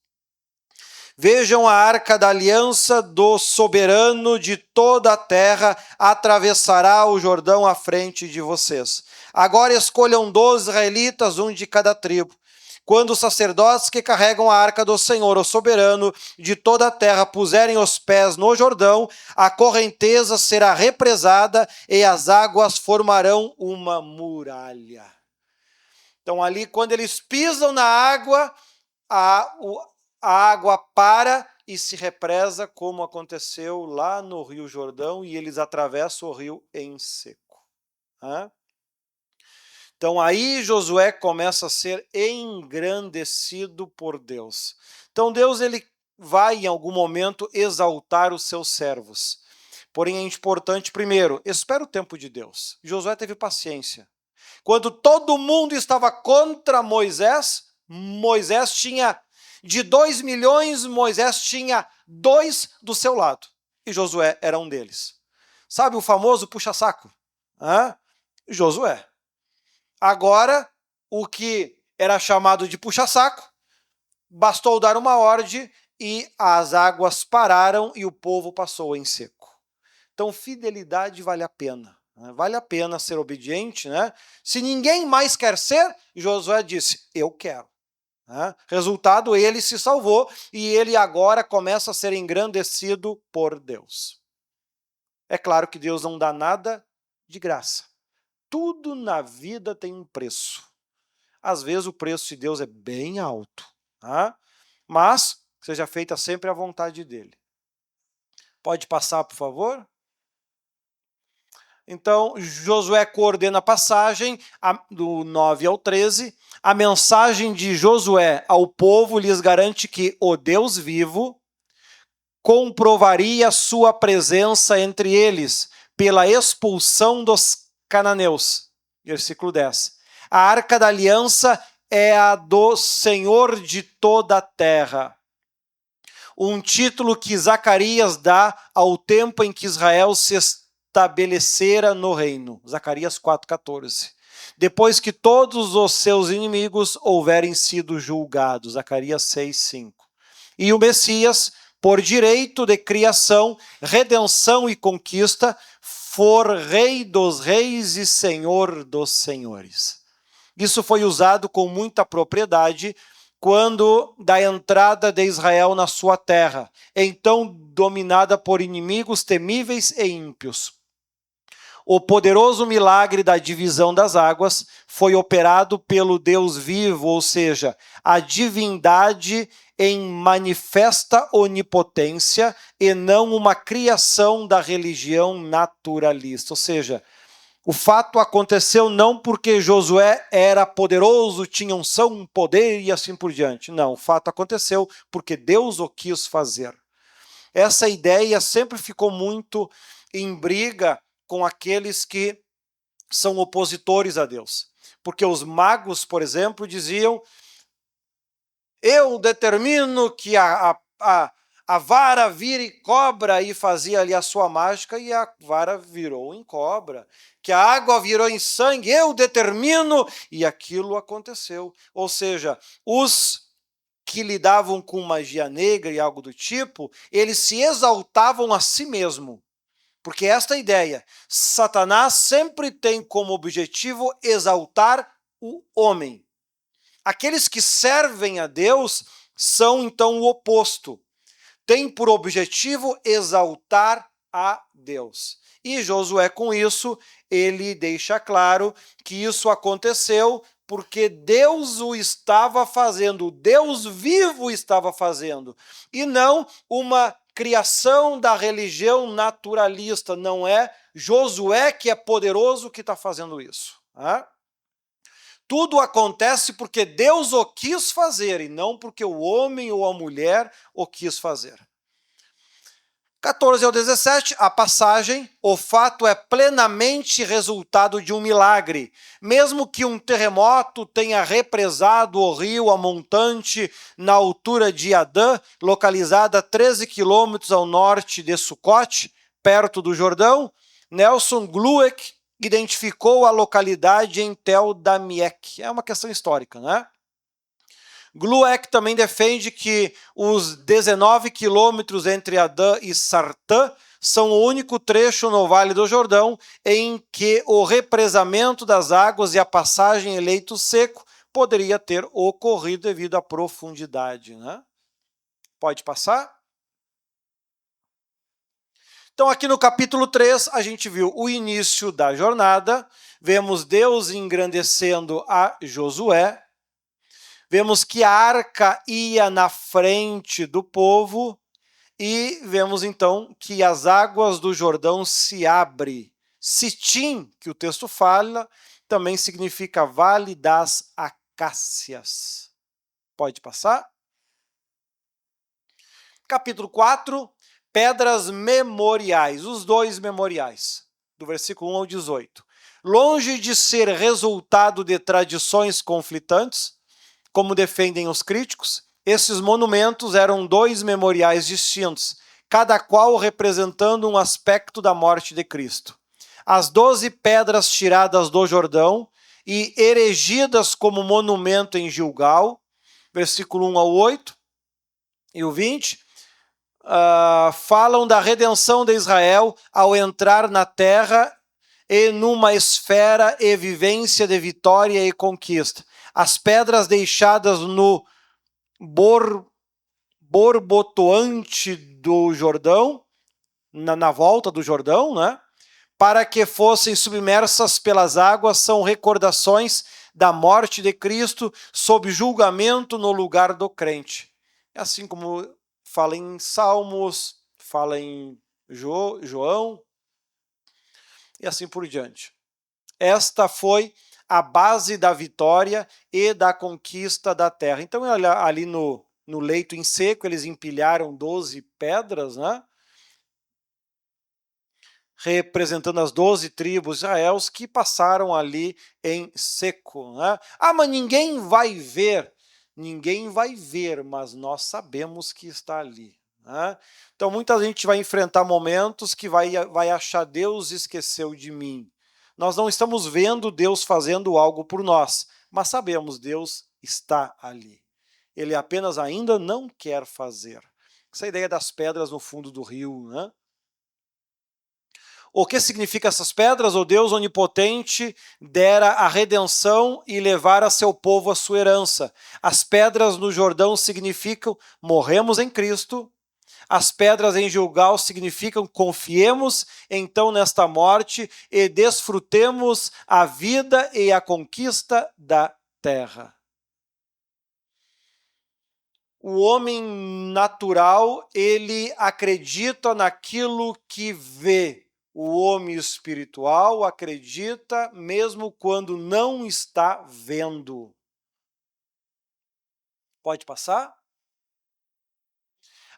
Vejam a arca da aliança do soberano de toda a terra, atravessará o Jordão à frente de vocês. Agora escolham 12 israelitas, um de cada tribo. Quando os sacerdotes que carregam a arca do Senhor, o soberano de toda a terra, puserem os pés no Jordão, a correnteza será represada e as águas formarão uma muralha. Então ali, quando eles pisam na água, a água para e se represa, como aconteceu lá no Rio Jordão, e eles atravessam o rio em seco. Então aí Josué começa a ser engrandecido por Deus. Então Deus, ele vai em algum momento exaltar os seus servos. Porém é importante, primeiro, espera o tempo de Deus. Josué teve paciência. Quando todo mundo estava contra Moisés, Moisés tinha, de 2 milhões, Moisés tinha 2 do seu lado. E Josué era um deles. Sabe o famoso puxa-saco? Josué. Agora, o que era chamado de puxa-saco, bastou dar uma ordem e as águas pararam e o povo passou em seco. Então, fidelidade vale a pena. Vale a pena ser obediente, né? Se ninguém mais quer ser, Josué disse, eu quero. Resultado, ele se salvou e ele agora começa a ser engrandecido por Deus. É claro que Deus não dá nada de graça. Tudo na vida tem um preço. Às vezes o preço de Deus é bem alto, mas seja feita sempre a vontade dele. Pode passar, por favor? Então, Josué coordena a passagem, do 9 ao 13. A mensagem de Josué ao povo lhes garante que o Deus vivo comprovaria sua presença entre eles pela expulsão dos cananeus. Versículo 10. A arca da aliança é a do Senhor de toda a terra. Um título que Zacarias dá ao tempo em que Israel se estabelecera no reino. Zacarias 4,14. Depois que todos os seus inimigos houverem sido julgados. Zacarias 6,5. E o Messias, por direito de criação, redenção e conquista, for Rei dos reis e Senhor dos senhores. Isso foi usado com muita propriedade quando da entrada de Israel na sua terra, então dominada por inimigos temíveis e ímpios. O poderoso milagre da divisão das águas foi operado pelo Deus vivo, ou seja, a divindade em manifesta onipotência e não uma criação da religião naturalista. Ou seja, o fato aconteceu não porque Josué era poderoso, tinha unção, poder e assim por diante. Não, o fato aconteceu porque Deus o quis fazer. Essa ideia sempre ficou muito em briga com aqueles que são opositores a Deus. Porque os magos, por exemplo, diziam: eu determino que a vara vire cobra, e fazia ali a sua mágica e a vara virou em cobra. Que a água virou em sangue, eu determino, e aquilo aconteceu. Ou seja, os que lidavam com magia negra e algo do tipo, eles se exaltavam a si mesmo. Porque esta ideia, Satanás sempre tem como objetivo exaltar o homem. Aqueles que servem a Deus são então o oposto. Tem por objetivo exaltar a Deus. E Josué, com isso, ele deixa claro que isso aconteceu porque Deus o estava fazendo, Deus vivo estava fazendo, e não uma criação da religião naturalista. Não é Josué que é poderoso que está fazendo isso. Tudo acontece porque Deus o quis fazer e não porque o homem ou a mulher o quis fazer. 14 ao 17, a passagem, o fato é plenamente resultado de um milagre. Mesmo que um terremoto tenha represado o rio a montante na altura de Adã, localizada a 13 quilômetros ao norte de Sucote, perto do Jordão, Nelson Glueck identificou a localidade em Tel Damiek. É uma questão histórica, né? Glueck também defende que os 19 quilômetros entre Adã e Sartã são o único trecho no Vale do Jordão em que o represamento das águas e a passagem em leito seco poderia ter ocorrido devido à profundidade, né? Pode passar? Então, aqui no capítulo 3, a gente viu o início da jornada, vemos Deus engrandecendo a Josué, vemos que a arca ia na frente do povo e vemos então que as águas do Jordão se abrem. Sitim, que o texto fala, também significa Vale das Acácias. Pode passar? Capítulo 4, pedras memoriais, os dois memoriais, do versículo 1 ao 18. Longe de ser resultado de tradições conflitantes, como defendem os críticos, esses monumentos eram dois memoriais distintos, cada qual representando um aspecto da morte de Cristo. As 12 pedras tiradas do Jordão e erigidas como monumento em Gilgal, versículo 1 ao 8 e o 20, falam da redenção de Israel ao entrar na terra e numa esfera e vivência de vitória e conquista. As pedras deixadas no borbotoante do Jordão, na volta do Jordão, né? Para que fossem submersas pelas águas, são recordações da morte de Cristo sob julgamento no lugar do crente. Assim como fala em Salmos, fala em João, e assim por diante. Esta foi a base da vitória e da conquista da terra. Então, ali no leito em seco, eles empilharam 12 pedras, né? Representando as 12 tribos de Israel que passaram ali em seco, né? Mas ninguém vai ver. Ninguém vai ver, mas nós sabemos que está ali, né? Então, muita gente vai enfrentar momentos que vai achar Deus esqueceu de mim. Nós não estamos vendo Deus fazendo algo por nós, mas sabemos Deus está ali. Ele apenas ainda não quer fazer. Essa ideia das pedras no fundo do rio, né? O que significa essas pedras? O Deus onipotente dera a redenção e levara seu povo a sua herança. As pedras no Jordão significam morremos em Cristo. As pedras em Gilgal significam confiemos então nesta morte e desfrutemos a vida e a conquista da terra. O homem natural, ele acredita naquilo que vê. O homem espiritual acredita mesmo quando não está vendo. Pode passar?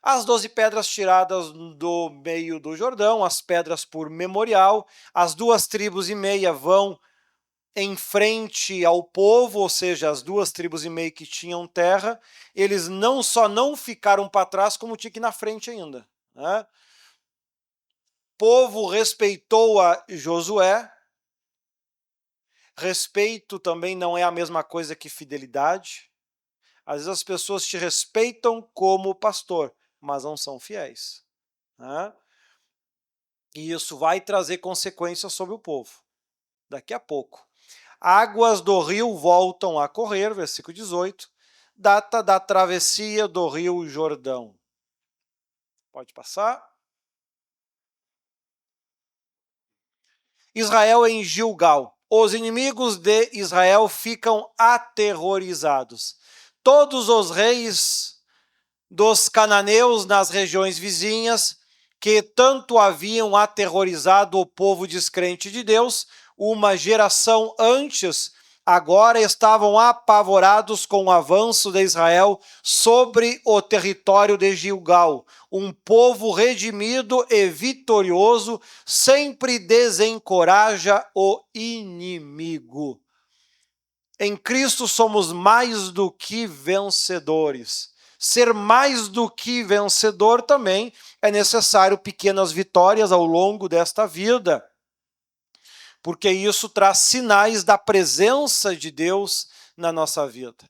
As 12 pedras tiradas do meio do Jordão, as pedras por memorial, as 2 tribos e meia vão em frente ao povo, ou seja, as 2 tribos e meia que tinham terra, eles não só não ficaram para trás, como tinha que ir na frente ainda, né? O povo respeitou a Josué. Respeito também não é a mesma coisa que fidelidade. Às vezes as pessoas te respeitam como pastor, mas não são fiéis, né? E isso vai trazer consequências sobre o povo. Daqui a pouco. Águas do rio voltam a correr, versículo 18, data da travessia do rio Jordão. Pode passar. Israel em Gilgal. Os inimigos de Israel ficam aterrorizados. Todos os reis dos cananeus nas regiões vizinhas, que tanto haviam aterrorizado o povo descrente de Deus, uma geração antes, agora estavam apavorados com o avanço de Israel sobre o território de Gilgal. Um povo redimido e vitorioso sempre desencoraja o inimigo. Em Cristo somos mais do que vencedores. Ser mais do que vencedor também é necessário pequenas vitórias ao longo desta vida, porque isso traz sinais da presença de Deus na nossa vida.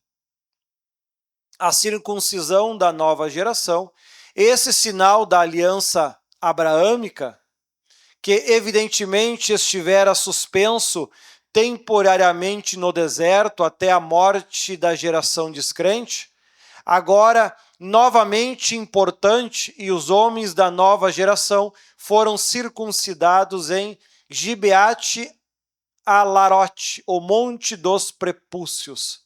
A circuncisão da nova geração, esse sinal da aliança abraâmica, que evidentemente estivera suspenso temporariamente no deserto até a morte da geração descrente, agora novamente importante, e os homens da nova geração foram circuncidados em Gibeate Alarote, o Monte dos Prepúcios.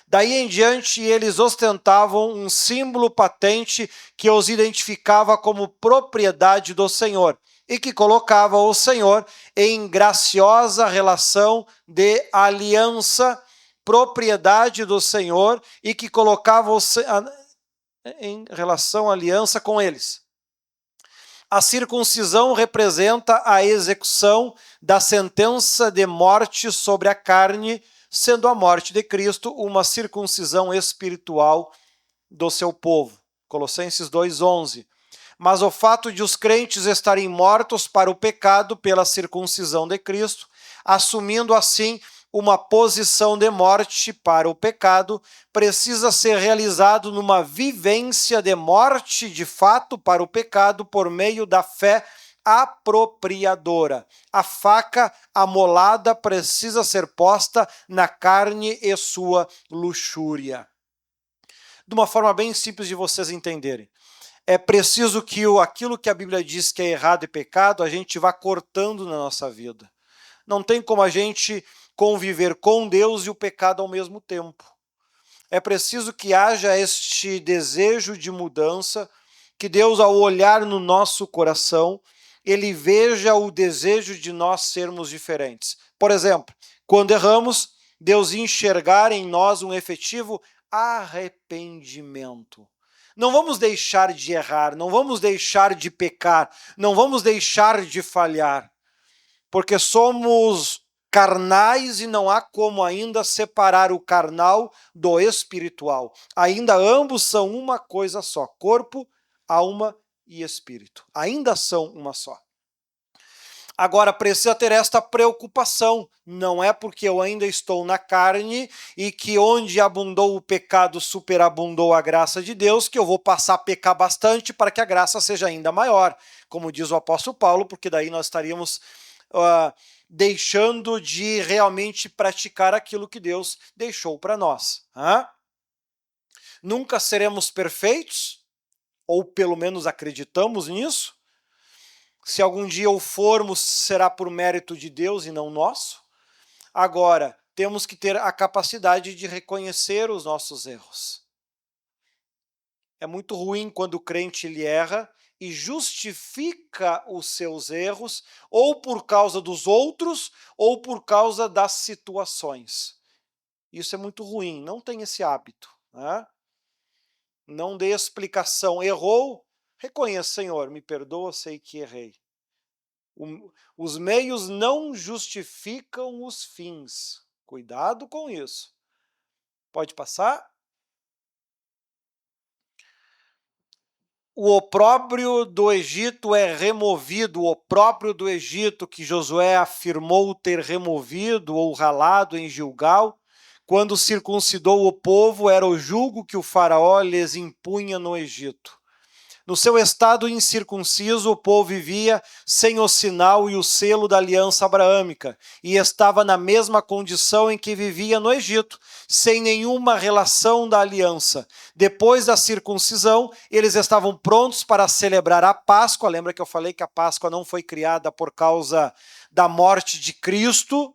Daí em diante, eles ostentavam um símbolo patente que os identificava como propriedade do Senhor e que colocava o Senhor em graciosa relação de aliança, propriedade do Senhor, e que colocava em relação à aliança com eles. A circuncisão representa a execução da sentença de morte sobre a carne, sendo a morte de Cristo uma circuncisão espiritual do seu povo. Colossenses 2:11. Mas o fato de os crentes estarem mortos para o pecado pela circuncisão de Cristo, assumindo assim uma posição de morte para o pecado, precisa ser realizado numa vivência de morte de fato para o pecado por meio da fé apropriadora. A faca amolada precisa ser posta na carne e sua luxúria. De uma forma bem simples de vocês entenderem. É preciso que aquilo que a Bíblia diz que é errado e pecado, a gente vá cortando na nossa vida. Não tem como a gente conviver com Deus e o pecado ao mesmo tempo. É preciso que haja este desejo de mudança, que Deus, ao olhar no nosso coração, ele veja o desejo de nós sermos diferentes. Por exemplo, quando erramos, Deus enxergar em nós um efetivo arrependimento. Não vamos deixar de errar, não vamos deixar de pecar, não vamos deixar de falhar, porque somos carnais e não há como ainda separar o carnal do espiritual. Ainda ambos são uma coisa só, corpo, alma e espírito. Ainda são uma só. Agora, precisa ter esta preocupação. Não é porque eu ainda estou na carne e que onde abundou o pecado superabundou a graça de Deus, que eu vou passar a pecar bastante para que a graça seja ainda maior. Como diz o apóstolo Paulo, porque daí nós estaríamos deixando de realmente praticar aquilo que Deus deixou para nós. Nunca seremos perfeitos, ou pelo menos acreditamos nisso. Se algum dia o formos, será por mérito de Deus e não nosso. Agora, temos que ter a capacidade de reconhecer os nossos erros. É muito ruim quando o crente ele erra e justifica os seus erros, ou por causa dos outros, ou por causa das situações. Isso é muito ruim, não tem esse hábito. Não dê explicação. Errou? Reconheça, Senhor, me perdoa, sei que errei. Os meios não justificam os fins. Cuidado com isso. Pode passar? O opróbrio do Egito é removido, o opróbrio do Egito que Josué afirmou ter removido ou ralado em Gilgal, quando circuncidou o povo, era o jugo que o faraó lhes impunha no Egito. No seu estado incircunciso, o povo vivia sem o sinal e o selo da aliança abraâmica, e estava na mesma condição em que vivia no Egito, sem nenhuma relação da aliança. Depois da circuncisão, eles estavam prontos para celebrar a Páscoa. Lembra que eu falei que a Páscoa não foi criada por causa da morte de Cristo?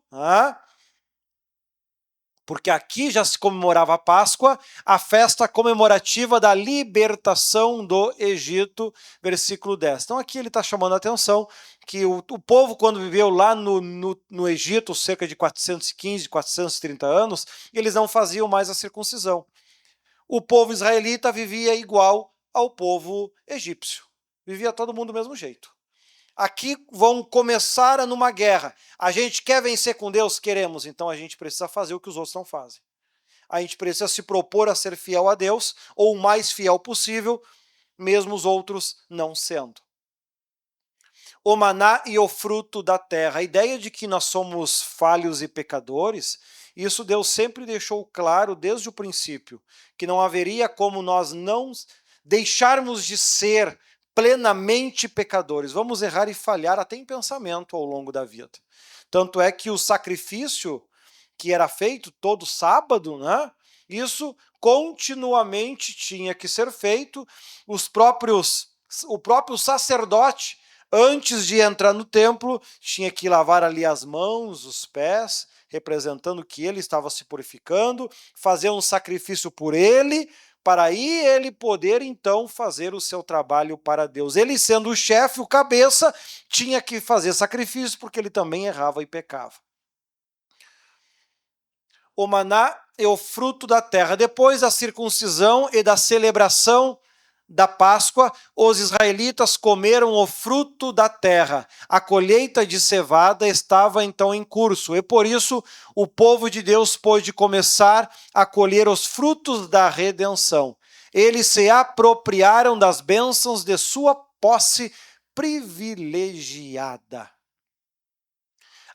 porque aqui já se comemorava a Páscoa, a festa comemorativa da libertação do Egito, versículo 10. Então aqui ele está chamando a atenção que o povo, quando viveu lá no Egito, cerca de 415, 430 anos, eles não faziam mais a circuncisão. O povo israelita vivia igual ao povo egípcio. Vivia todo mundo do mesmo jeito. Aqui vão começar numa guerra. A gente quer vencer com Deus? Queremos. Então a gente precisa fazer o que os outros não fazem. A gente precisa se propor a ser fiel a Deus, ou o mais fiel possível, mesmo os outros não sendo. O maná e o fruto da terra. A ideia de que nós somos falhos e pecadores, isso Deus sempre deixou claro desde o princípio, que não haveria como nós não deixarmos de ser plenamente pecadores. Vamos errar e falhar até em pensamento ao longo da vida. Tanto é que o sacrifício que era feito todo sábado, né? Isso continuamente tinha que ser feito. O próprio sacerdote, antes de entrar no templo, tinha que lavar ali as mãos, os pés, representando que ele estava se purificando, fazer um sacrifício por ele, para aí ele poder então fazer o seu trabalho para Deus. Ele, sendo o chefe, o cabeça, tinha que fazer sacrifício porque ele também errava e pecava. O maná é o fruto da terra. Depois da circuncisão e da celebração da Páscoa, os israelitas comeram o fruto da terra. A colheita de cevada estava então em curso, e por isso o povo de Deus pôde começar a colher os frutos da redenção. Eles se apropriaram das bênçãos de sua posse privilegiada.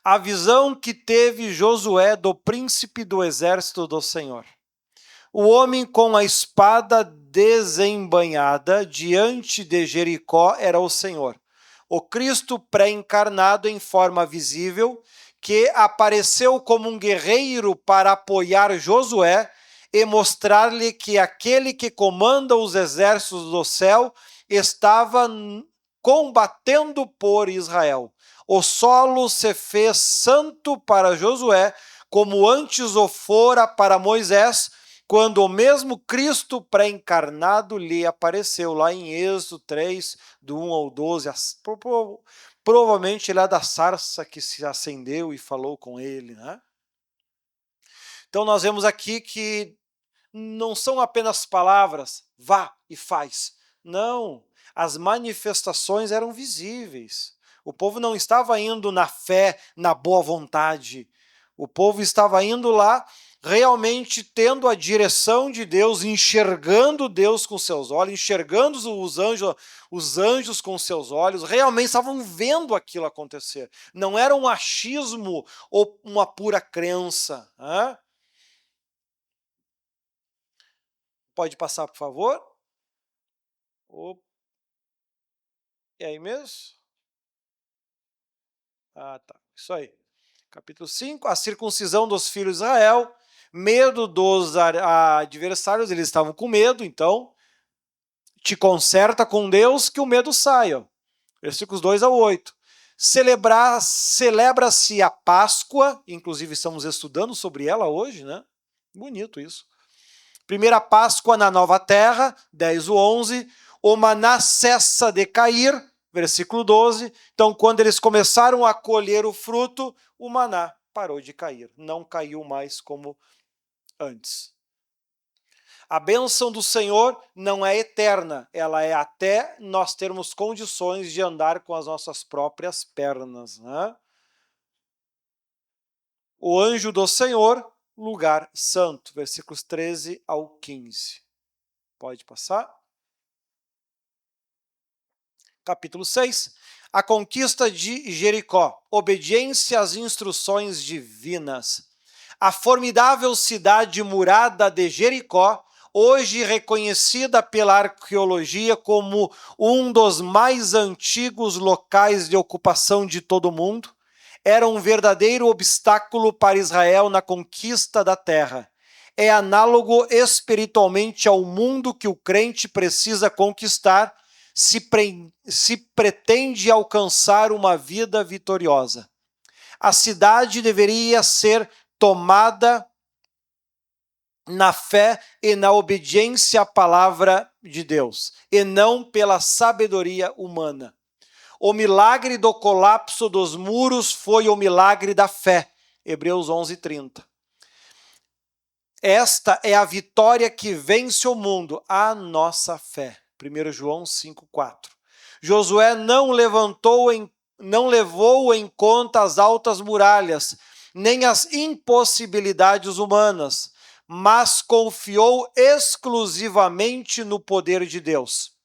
A visão que teve Josué do príncipe do exército do Senhor. O homem com a espada desembainhada diante de Jericó era o Senhor. O Cristo pré-encarnado em forma visível, que apareceu como um guerreiro para apoiar Josué e mostrar-lhe que aquele que comanda os exércitos do céu estava combatendo por Israel. O solo se fez santo para Josué, como antes o fora para Moisés, quando o mesmo Cristo pré-encarnado lhe apareceu, lá em Êxodo 3, do 1 ao 12. Provavelmente ele é da sarça que se acendeu e falou com ele, né? Então nós vemos aqui que não são apenas palavras, vá e faz. Não, as manifestações eram visíveis. O povo não estava indo na fé, na boa vontade. O povo estava indo lá realmente tendo a direção de Deus, enxergando Deus com seus olhos, enxergando os anjos com seus olhos, realmente estavam vendo aquilo acontecer. Não era um achismo ou uma pura crença. Né? Pode passar, por favor? É aí mesmo? Ah, tá. Isso aí. Capítulo 5, a circuncisão dos filhos de Israel, medo dos adversários, eles estavam com medo, então te conserta com Deus que o medo saia. Versículos 2 ao 8. Celebra-se a Páscoa, inclusive estamos estudando sobre ela hoje, né? Bonito isso. Primeira Páscoa na nova terra, 10 ao 11. O maná cessa de cair, versículo 12. Então, quando eles começaram a colher o fruto, o maná parou de cair. Não caiu mais como antes. A bênção do Senhor não é eterna, ela é até nós termos condições de andar com as nossas próprias pernas. Né? O anjo do Senhor, lugar santo, versículos 13 ao 15. Pode passar. Capítulo 6. A conquista de Jericó, obediência às instruções divinas. A formidável cidade murada de Jericó, hoje reconhecida pela arqueologia como um dos mais antigos locais de ocupação de todo o mundo, era um verdadeiro obstáculo para Israel na conquista da terra. É análogo espiritualmente ao mundo que o crente precisa conquistar se pretende alcançar uma vida vitoriosa. A cidade deveria ser tomada na fé e na obediência à palavra de Deus, e não pela sabedoria humana. O milagre do colapso dos muros foi o milagre da fé. Hebreus 11:30. Esta é a vitória que vence o mundo, a nossa fé. 1 João 5:4. Josué não levou em conta as altas muralhas, nem as impossibilidades humanas, mas confiou exclusivamente no poder de Deus.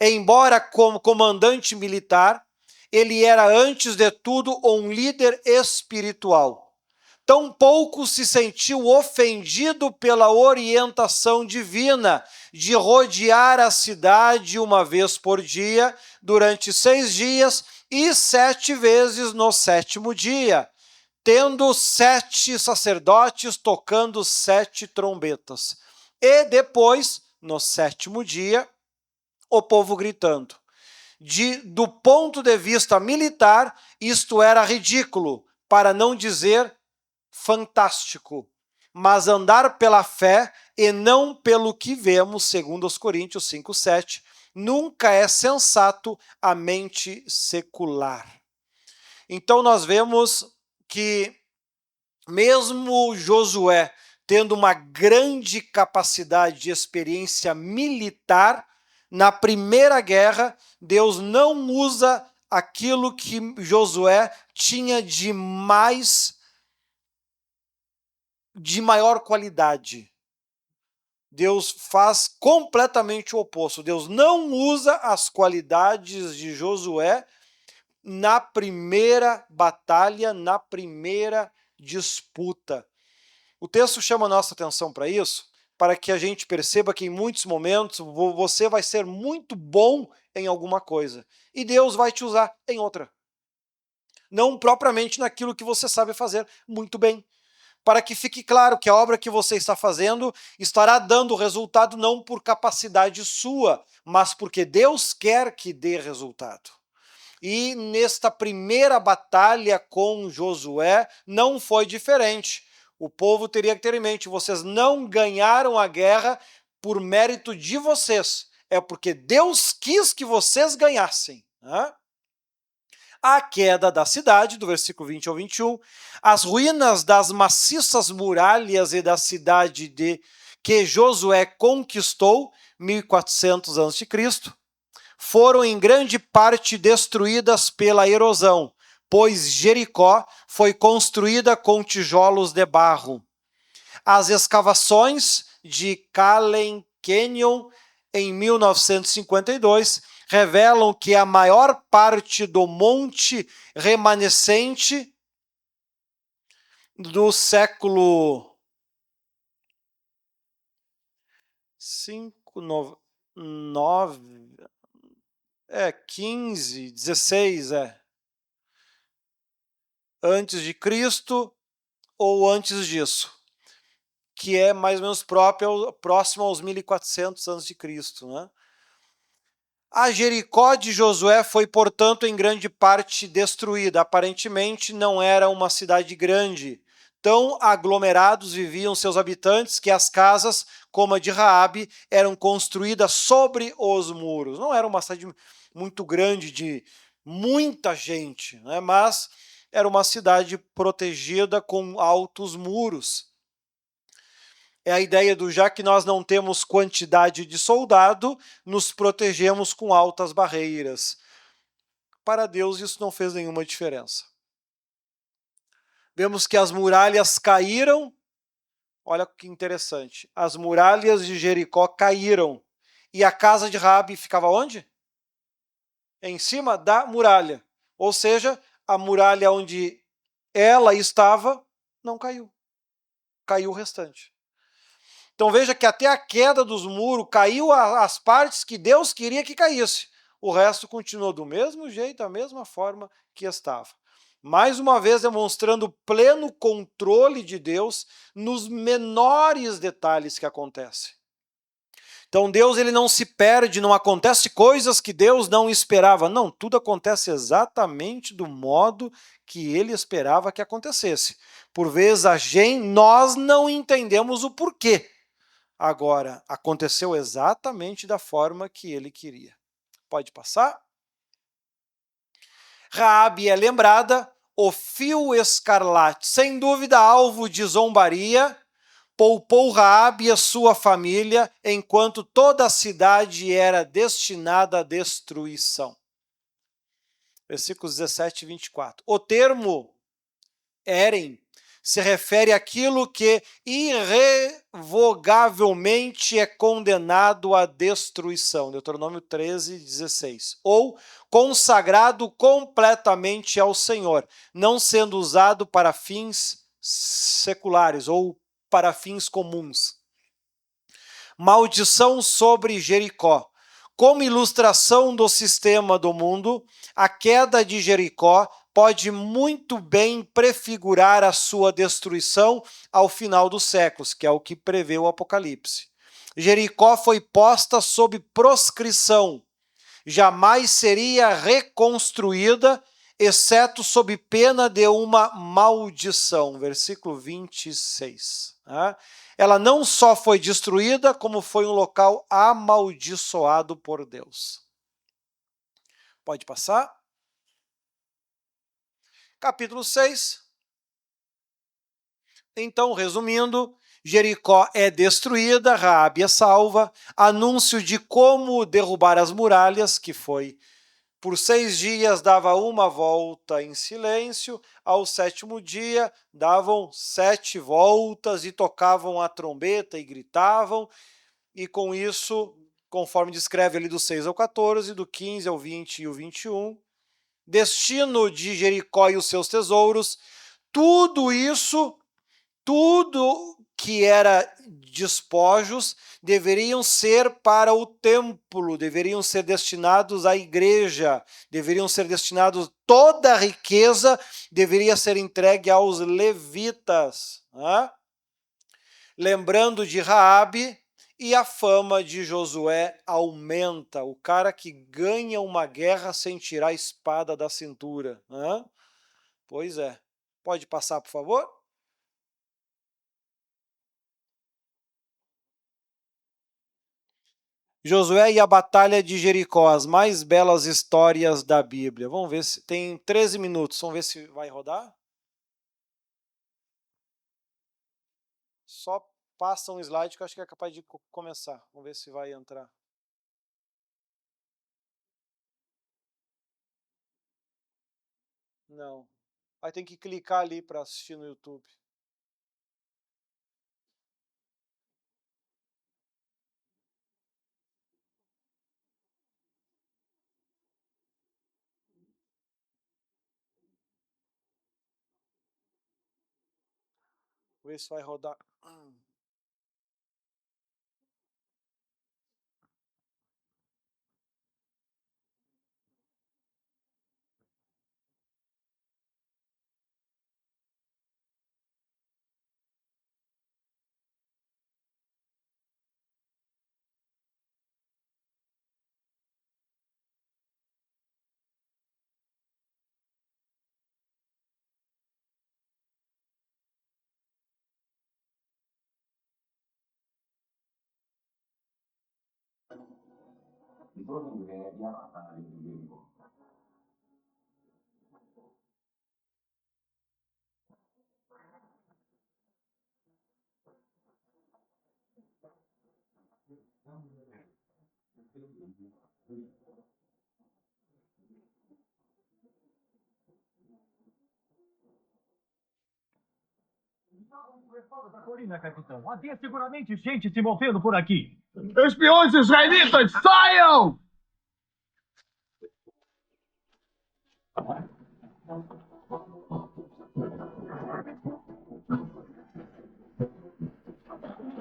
Embora como comandante militar, ele era antes de tudo um líder espiritual. Tampouco se sentiu ofendido pela orientação divina de rodear a cidade uma vez por dia, durante 6 dias e 7 vezes no 7º dia, tendo 7 sacerdotes tocando 7 trombetas. E depois, no 7º dia, o povo gritando. Do ponto de vista militar, isto era ridículo, para não dizer fantástico, mas andar pela fé e não pelo que vemos, segundo os Coríntios 5:7, nunca é sensato à mente secular. Então nós vemos que mesmo Josué tendo uma grande capacidade de experiência militar, na primeira guerra, Deus não usa aquilo que Josué tinha de maior qualidade. Deus faz completamente o oposto. Deus não usa as qualidades de Josué na primeira batalha, na primeira disputa. O texto chama a nossa atenção para isso, para que a gente perceba que em muitos momentos você vai ser muito bom em alguma coisa e Deus vai te usar em outra. Não propriamente naquilo que você sabe fazer muito bem. Para que fique claro que a obra que você está fazendo estará dando resultado não por capacidade sua, mas porque Deus quer que dê resultado. E nesta primeira batalha com Josué não foi diferente. O povo teria que ter em mente, vocês não ganharam a guerra por mérito de vocês, é porque Deus quis que vocês ganhassem. Né? A queda da cidade, do versículo 20 ao 21, as ruínas das maciças muralhas e da cidade que Josué conquistou, 1400 a.C., foram em grande parte destruídas pela erosão, pois Jericó foi construída com tijolos de barro. As escavações de Kalen Canyon, em 1952, revelam que a maior parte do monte remanescente do século 15, 16, antes de Cristo ou antes disso, que é mais ou menos próximo aos 1400 anos de Cristo, né? A Jericó de Josué foi, portanto, em grande parte destruída. Aparentemente não era uma cidade grande. Tão aglomerados viviam seus habitantes que as casas, como a de Raabe, eram construídas sobre os muros. Não era uma cidade muito grande de muita gente, né? Mas era uma cidade protegida com altos muros. É a ideia do já que nós não temos quantidade de soldado, nos protegemos com altas barreiras. Para Deus isso não fez nenhuma diferença. Vemos que as muralhas caíram. Olha que interessante. As muralhas de Jericó caíram. E a casa de Raabe ficava onde? Em cima da muralha. Ou seja, a muralha onde ela estava não caiu. Caiu o restante. Então veja que até a queda dos muros caiu as partes que Deus queria que caísse. O resto continuou do mesmo jeito, da mesma forma que estava. Mais uma vez demonstrando pleno controle de Deus nos menores detalhes que acontecem. Então Deus ele não se perde, não acontece coisas que Deus não esperava. Não, tudo acontece exatamente do modo que ele esperava que acontecesse. Por vezes nós não entendemos o porquê. Agora, aconteceu exatamente da forma que ele queria. Pode passar? Raabe é lembrada, o fio escarlate, sem dúvida alvo de zombaria, poupou Raabe e a sua família, enquanto toda a cidade era destinada à destruição. Versículos 17 e 24. O termo Eren se refere àquilo que irrevogavelmente é condenado à destruição. Deuteronômio 13, 16. Ou consagrado completamente ao Senhor, não sendo usado para fins seculares ou para fins comuns. Maldição sobre Jericó. Como ilustração do sistema do mundo, a queda de Jericó pode muito bem prefigurar a sua destruição ao final dos séculos, que é o que prevê o Apocalipse. Jericó foi posta sob proscrição, jamais seria reconstruída, exceto sob pena de uma maldição. Versículo 26. Ela não só foi destruída, como foi um local amaldiçoado por Deus. Pode passar? Capítulo 6. Então, resumindo, Jericó é destruída, Raabe é salva, anúncio de como derrubar as muralhas, que foi por 6 dias dava uma volta em silêncio, ao 7º dia davam 7 voltas e tocavam a trombeta e gritavam, e com isso, conforme descreve ali do 6 ao 14, do 15 ao 20 e o 21, destino de Jericó e os seus tesouros, tudo isso, tudo que era despojos, deveriam ser para o templo, deveriam ser destinados à igreja, deveriam ser destinados, toda a riqueza deveria ser entregue aos levitas. Lembrando de Raabe, e a fama de Josué aumenta, o cara que ganha uma guerra sem tirar a espada da cintura. Pois é. Pode passar, por favor? Josué e a Batalha de Jericó, as mais belas histórias da Bíblia. Vamos ver se tem 13 minutos, vamos ver se vai rodar. Só passa um slide que eu acho que é capaz de começar. Vamos ver se vai entrar. Não. Aí tem que clicar ali para assistir no YouTube. Vamos ver se vai rodar. Da colina, capitão. Havia seguramente gente se movendo por aqui. Espiões israelitas, saiam!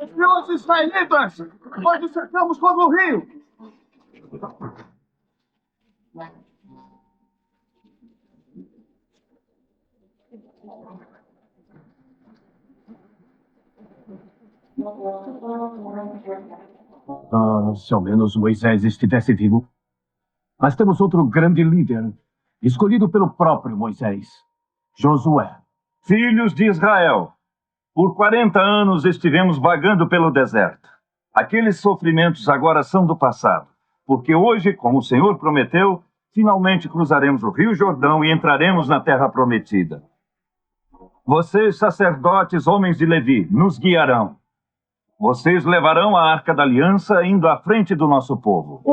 Espiões israelitas! Nós dissertamos contra o rio! Ah, se ao menos Moisés estivesse vivo. Mas temos outro grande líder, escolhido pelo próprio Moisés, Josué. Filhos de Israel, por 40 anos estivemos vagando pelo deserto. Aqueles sofrimentos agora são do passado, porque hoje, como o Senhor prometeu, finalmente cruzaremos o Rio Jordão e entraremos na terra prometida. Vocês, sacerdotes, homens de Levi, nos guiarão. Vocês levarão a Arca da Aliança indo à frente do nosso povo.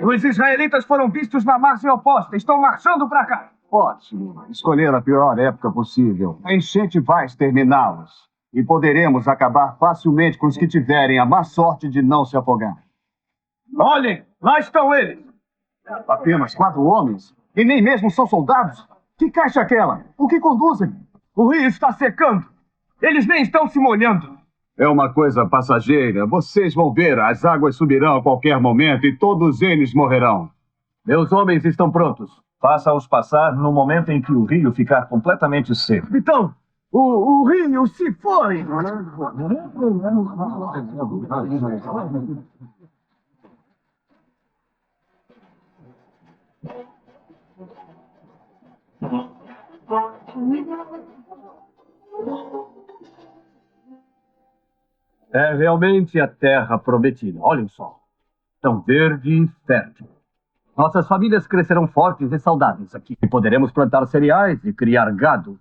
Os israelitas foram vistos na margem oposta. Estão marchando para cá. Ótimo. Escolher a pior época possível. A enchente vai exterminá-los. E poderemos acabar facilmente com os que tiverem a má sorte de não se afogar. Olhem, lá estão eles. Apenas 4 homens? E nem mesmo são soldados? Que caixa é aquela? O que conduzem? O rio está secando. Eles nem estão se molhando. É uma coisa passageira. Vocês vão ver, as águas subirão a qualquer momento e todos eles morrerão. Meus homens estão prontos. Faça-os passar no momento em que o rio ficar completamente seco. Então, o rio se foi. É realmente a terra prometida. Olhem só. Tão verde e fértil. Nossas famílias crescerão fortes e saudáveis aqui. E poderemos plantar cereais e criar gado.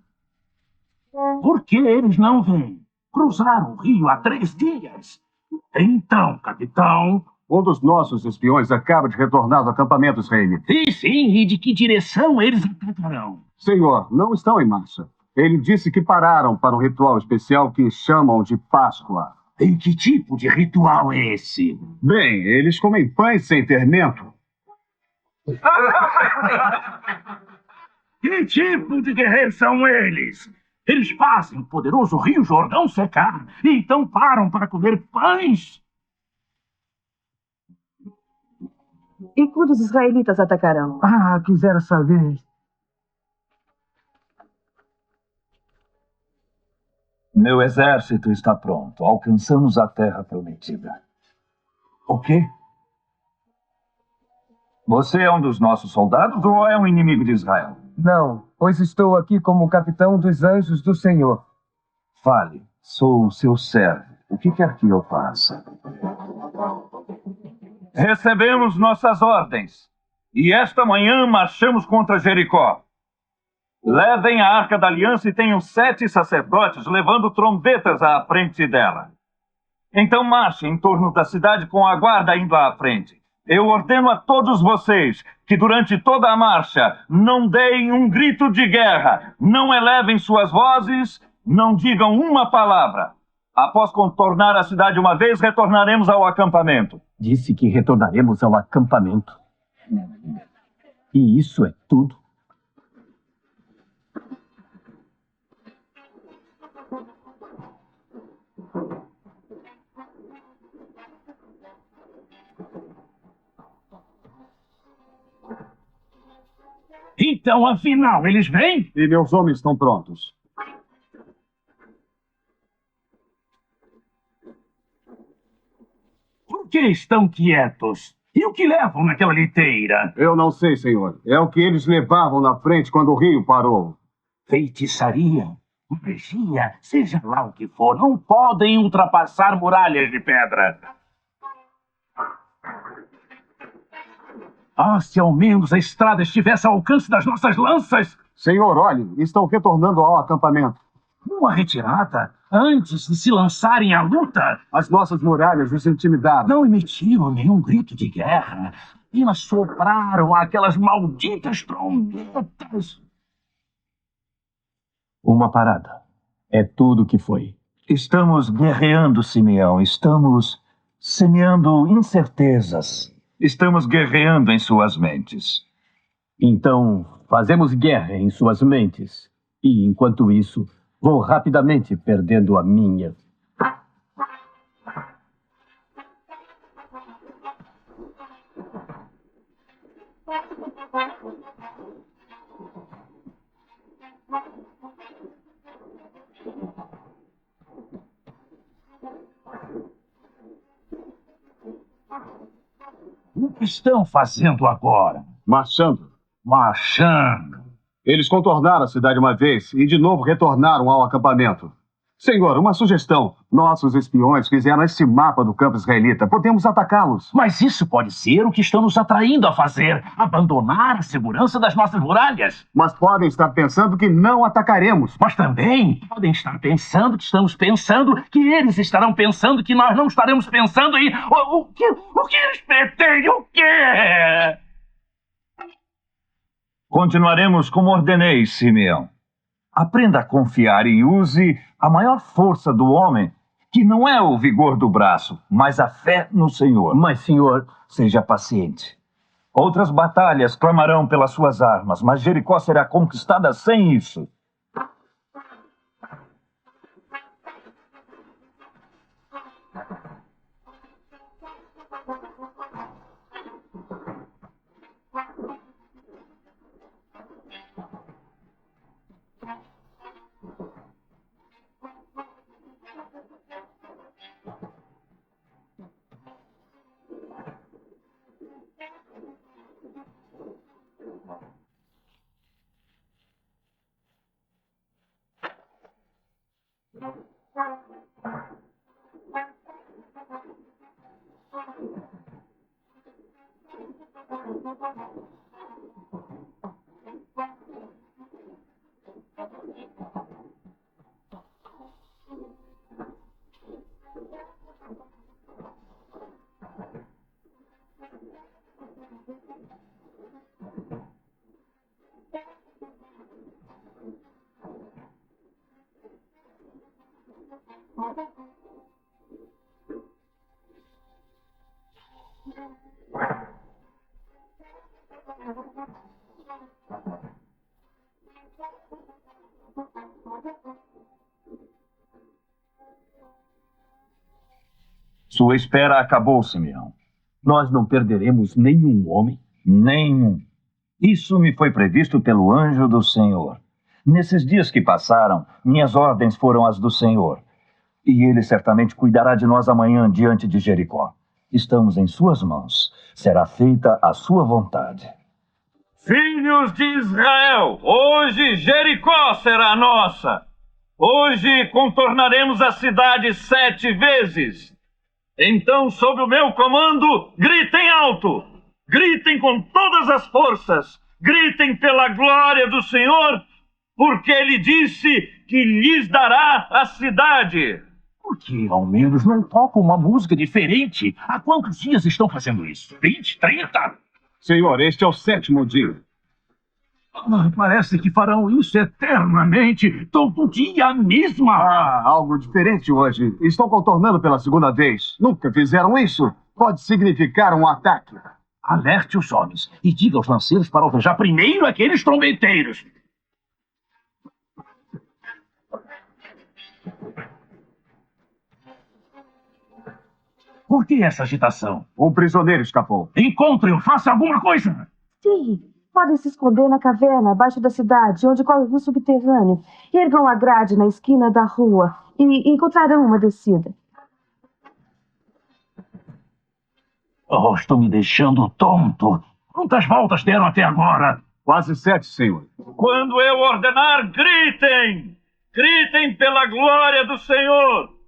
Por que eles não vêm? Cruzaram o rio há 3 dias. Então, capitão... Um dos nossos espiões acaba de retornar do acampamento israelita. Sim, e de que direção eles atacarão? Senhor, não estão em marcha. Ele disse que pararam para um ritual especial que chamam de Páscoa. E que tipo de ritual é esse? Bem, eles comem pães sem fermento. Que tipo de guerreiros são eles? Eles fazem o poderoso Rio Jordão secar e então param para comer pães? E quando os israelitas atacarão? Ah, quisera saber. Meu exército está pronto. Alcançamos a terra prometida. O quê? Você é um dos nossos soldados ou é um inimigo de Israel? Não, pois estou aqui como capitão dos anjos do Senhor. Fale, sou o seu servo. O que quer que eu faça? Recebemos nossas ordens. E esta manhã marchamos contra Jericó. Levem a Arca da Aliança e tenham 7 sacerdotes levando trombetas à frente dela. Então marchem em torno da cidade com a guarda indo à frente. Eu ordeno a todos vocês que durante toda a marcha não deem um grito de guerra, não elevem suas vozes, não digam uma palavra. Após contornar a cidade uma vez, retornaremos ao acampamento. Disse que retornaremos ao acampamento. E isso é tudo? Então, afinal, eles vêm? E meus homens estão prontos. Por que estão quietos? E o que levam naquela liteira? Eu não sei, senhor. É o que eles levavam na frente quando o rio parou. Feitiçaria, magia, seja lá o que for, não podem ultrapassar muralhas de pedra. Ah, se ao menos a estrada estivesse ao alcance das nossas lanças! Senhor, olhe, estão retornando ao acampamento. Uma retirada antes de se lançarem à luta. As nossas muralhas os intimidaram. Não emitiram nenhum grito de guerra. Apenas sopraram aquelas malditas trombetas. Uma parada. É tudo o que foi. Estamos guerreando, Simeão. Estamos semeando incertezas. Estamos guerreando em suas mentes. Então, fazemos guerra em suas mentes. E, enquanto isso, vou rapidamente perdendo a minha. O que estão fazendo agora? Marchando. Marchando. Eles contornaram a cidade uma vez e de novo retornaram ao acampamento. Senhor, uma sugestão. Nossos espiões fizeram esse mapa do campo israelita. Podemos atacá-los. Mas isso pode ser o que estão nos atraindo a fazer. Abandonar a segurança das nossas muralhas. Mas podem estar pensando que não atacaremos. Mas também podem estar pensando que estamos pensando, que eles estarão pensando que nós não estaremos pensando e... O que eles pretendem? O quê? Continuaremos como ordenei, Simeão. Aprenda a confiar e use a maior força do homem, que não é o vigor do braço, mas a fé no Senhor. Mas, senhor, Seja paciente. Outras batalhas clamarão pelas suas armas, mas Jericó será conquistada sem isso. Sua espera acabou, Simeão. nós não perderemos nenhum homem. Nenhum. Isso me foi previsto pelo anjo do Senhor. Nesses dias que passaram, minhas ordens foram as do Senhor. E ele certamente cuidará de nós amanhã diante de Jericó. Estamos em suas mãos. Será feita a sua vontade. Filhos de Israel, hoje Jericó será nossa. Hoje contornaremos a cidade 7 vezes. Então, sob o meu comando, gritem alto. Gritem com todas as forças. Gritem pela glória do Senhor, porque ele disse que lhes dará a cidade. Por que, ao menos, não tocam uma música diferente? Há quantos dias estão fazendo isso? 20, 30? Senhor, este é o 7º dia. Parece que farão isso eternamente, todo dia a mesma. Algo diferente hoje. Estão contornando pela 2ª vez. Nunca fizeram isso. Pode significar um ataque. Alerte os homens e diga aos lanceiros para alvejar primeiro aqueles trombeteiros. Por que essa agitação? O prisioneiro escapou. Encontre-o, faça alguma coisa! Sim, podem se esconder na caverna abaixo da cidade, onde corre o rio subterrâneo. Ergam a grade na esquina da rua e encontrarão uma descida. Oh, estou me deixando tonto. Quantas voltas deram até agora? Quase 7, senhor. Quando eu ordenar, gritem! Gritem pela glória do Senhor!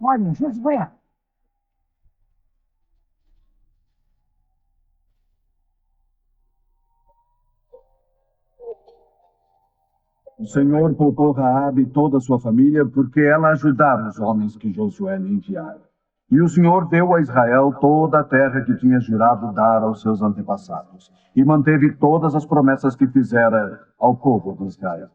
Olha, Josué. O Senhor poupou Raabe e toda a sua família porque ela ajudara os homens que Josué lhe enviara. E o Senhor deu a Israel toda a terra que tinha jurado dar aos seus antepassados, e manteve todas as promessas que fizera ao povo de Israel.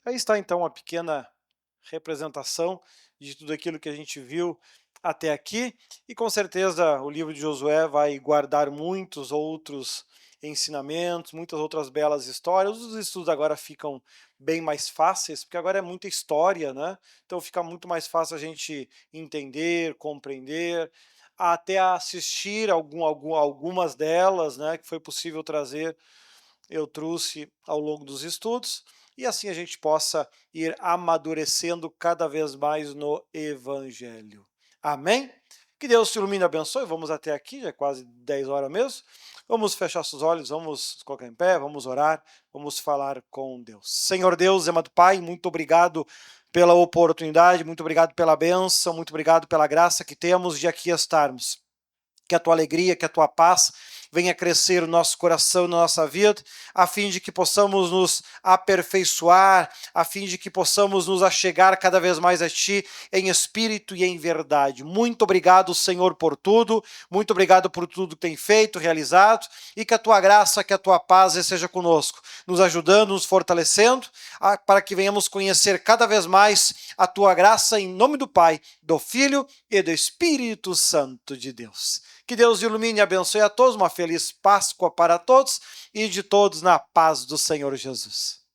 Aí está então uma pequena representação de tudo aquilo que a gente viu até aqui, e com certeza o livro de Josué vai guardar muitos outros ensinamentos, muitas outras belas histórias. Os estudos agora ficam bem mais fáceis, porque agora é muita história, né? Então fica muito mais fácil a gente entender, compreender, até assistir algumas delas, né, que foi possível trazer, eu trouxe ao longo dos estudos, e assim a gente possa ir amadurecendo cada vez mais no Evangelho. Amém? Que Deus te ilumine e abençoe. Vamos até aqui, já é quase 10 horas mesmo. Vamos fechar os olhos, vamos colocar em pé, vamos orar, vamos falar com Deus. Senhor Deus, amado Pai, muito obrigado pela oportunidade, muito obrigado pela bênção, muito obrigado pela graça que temos de aqui estarmos. Que a tua alegria, que a tua paz venha crescer no nosso coração, na nossa vida, a fim de que possamos nos aperfeiçoar, a fim de que possamos nos achegar cada vez mais a Ti, em espírito e em verdade. Muito obrigado, Senhor, por tudo, muito obrigado por tudo que tem feito, realizado, e que a Tua graça, que a Tua paz esteja conosco, nos ajudando, nos fortalecendo, para que venhamos conhecer cada vez mais a Tua graça, em nome do Pai, do Filho e do Espírito Santo de Deus. Que Deus ilumine e abençoe a todos, uma feliz Páscoa para todos e de todos na paz do Senhor Jesus.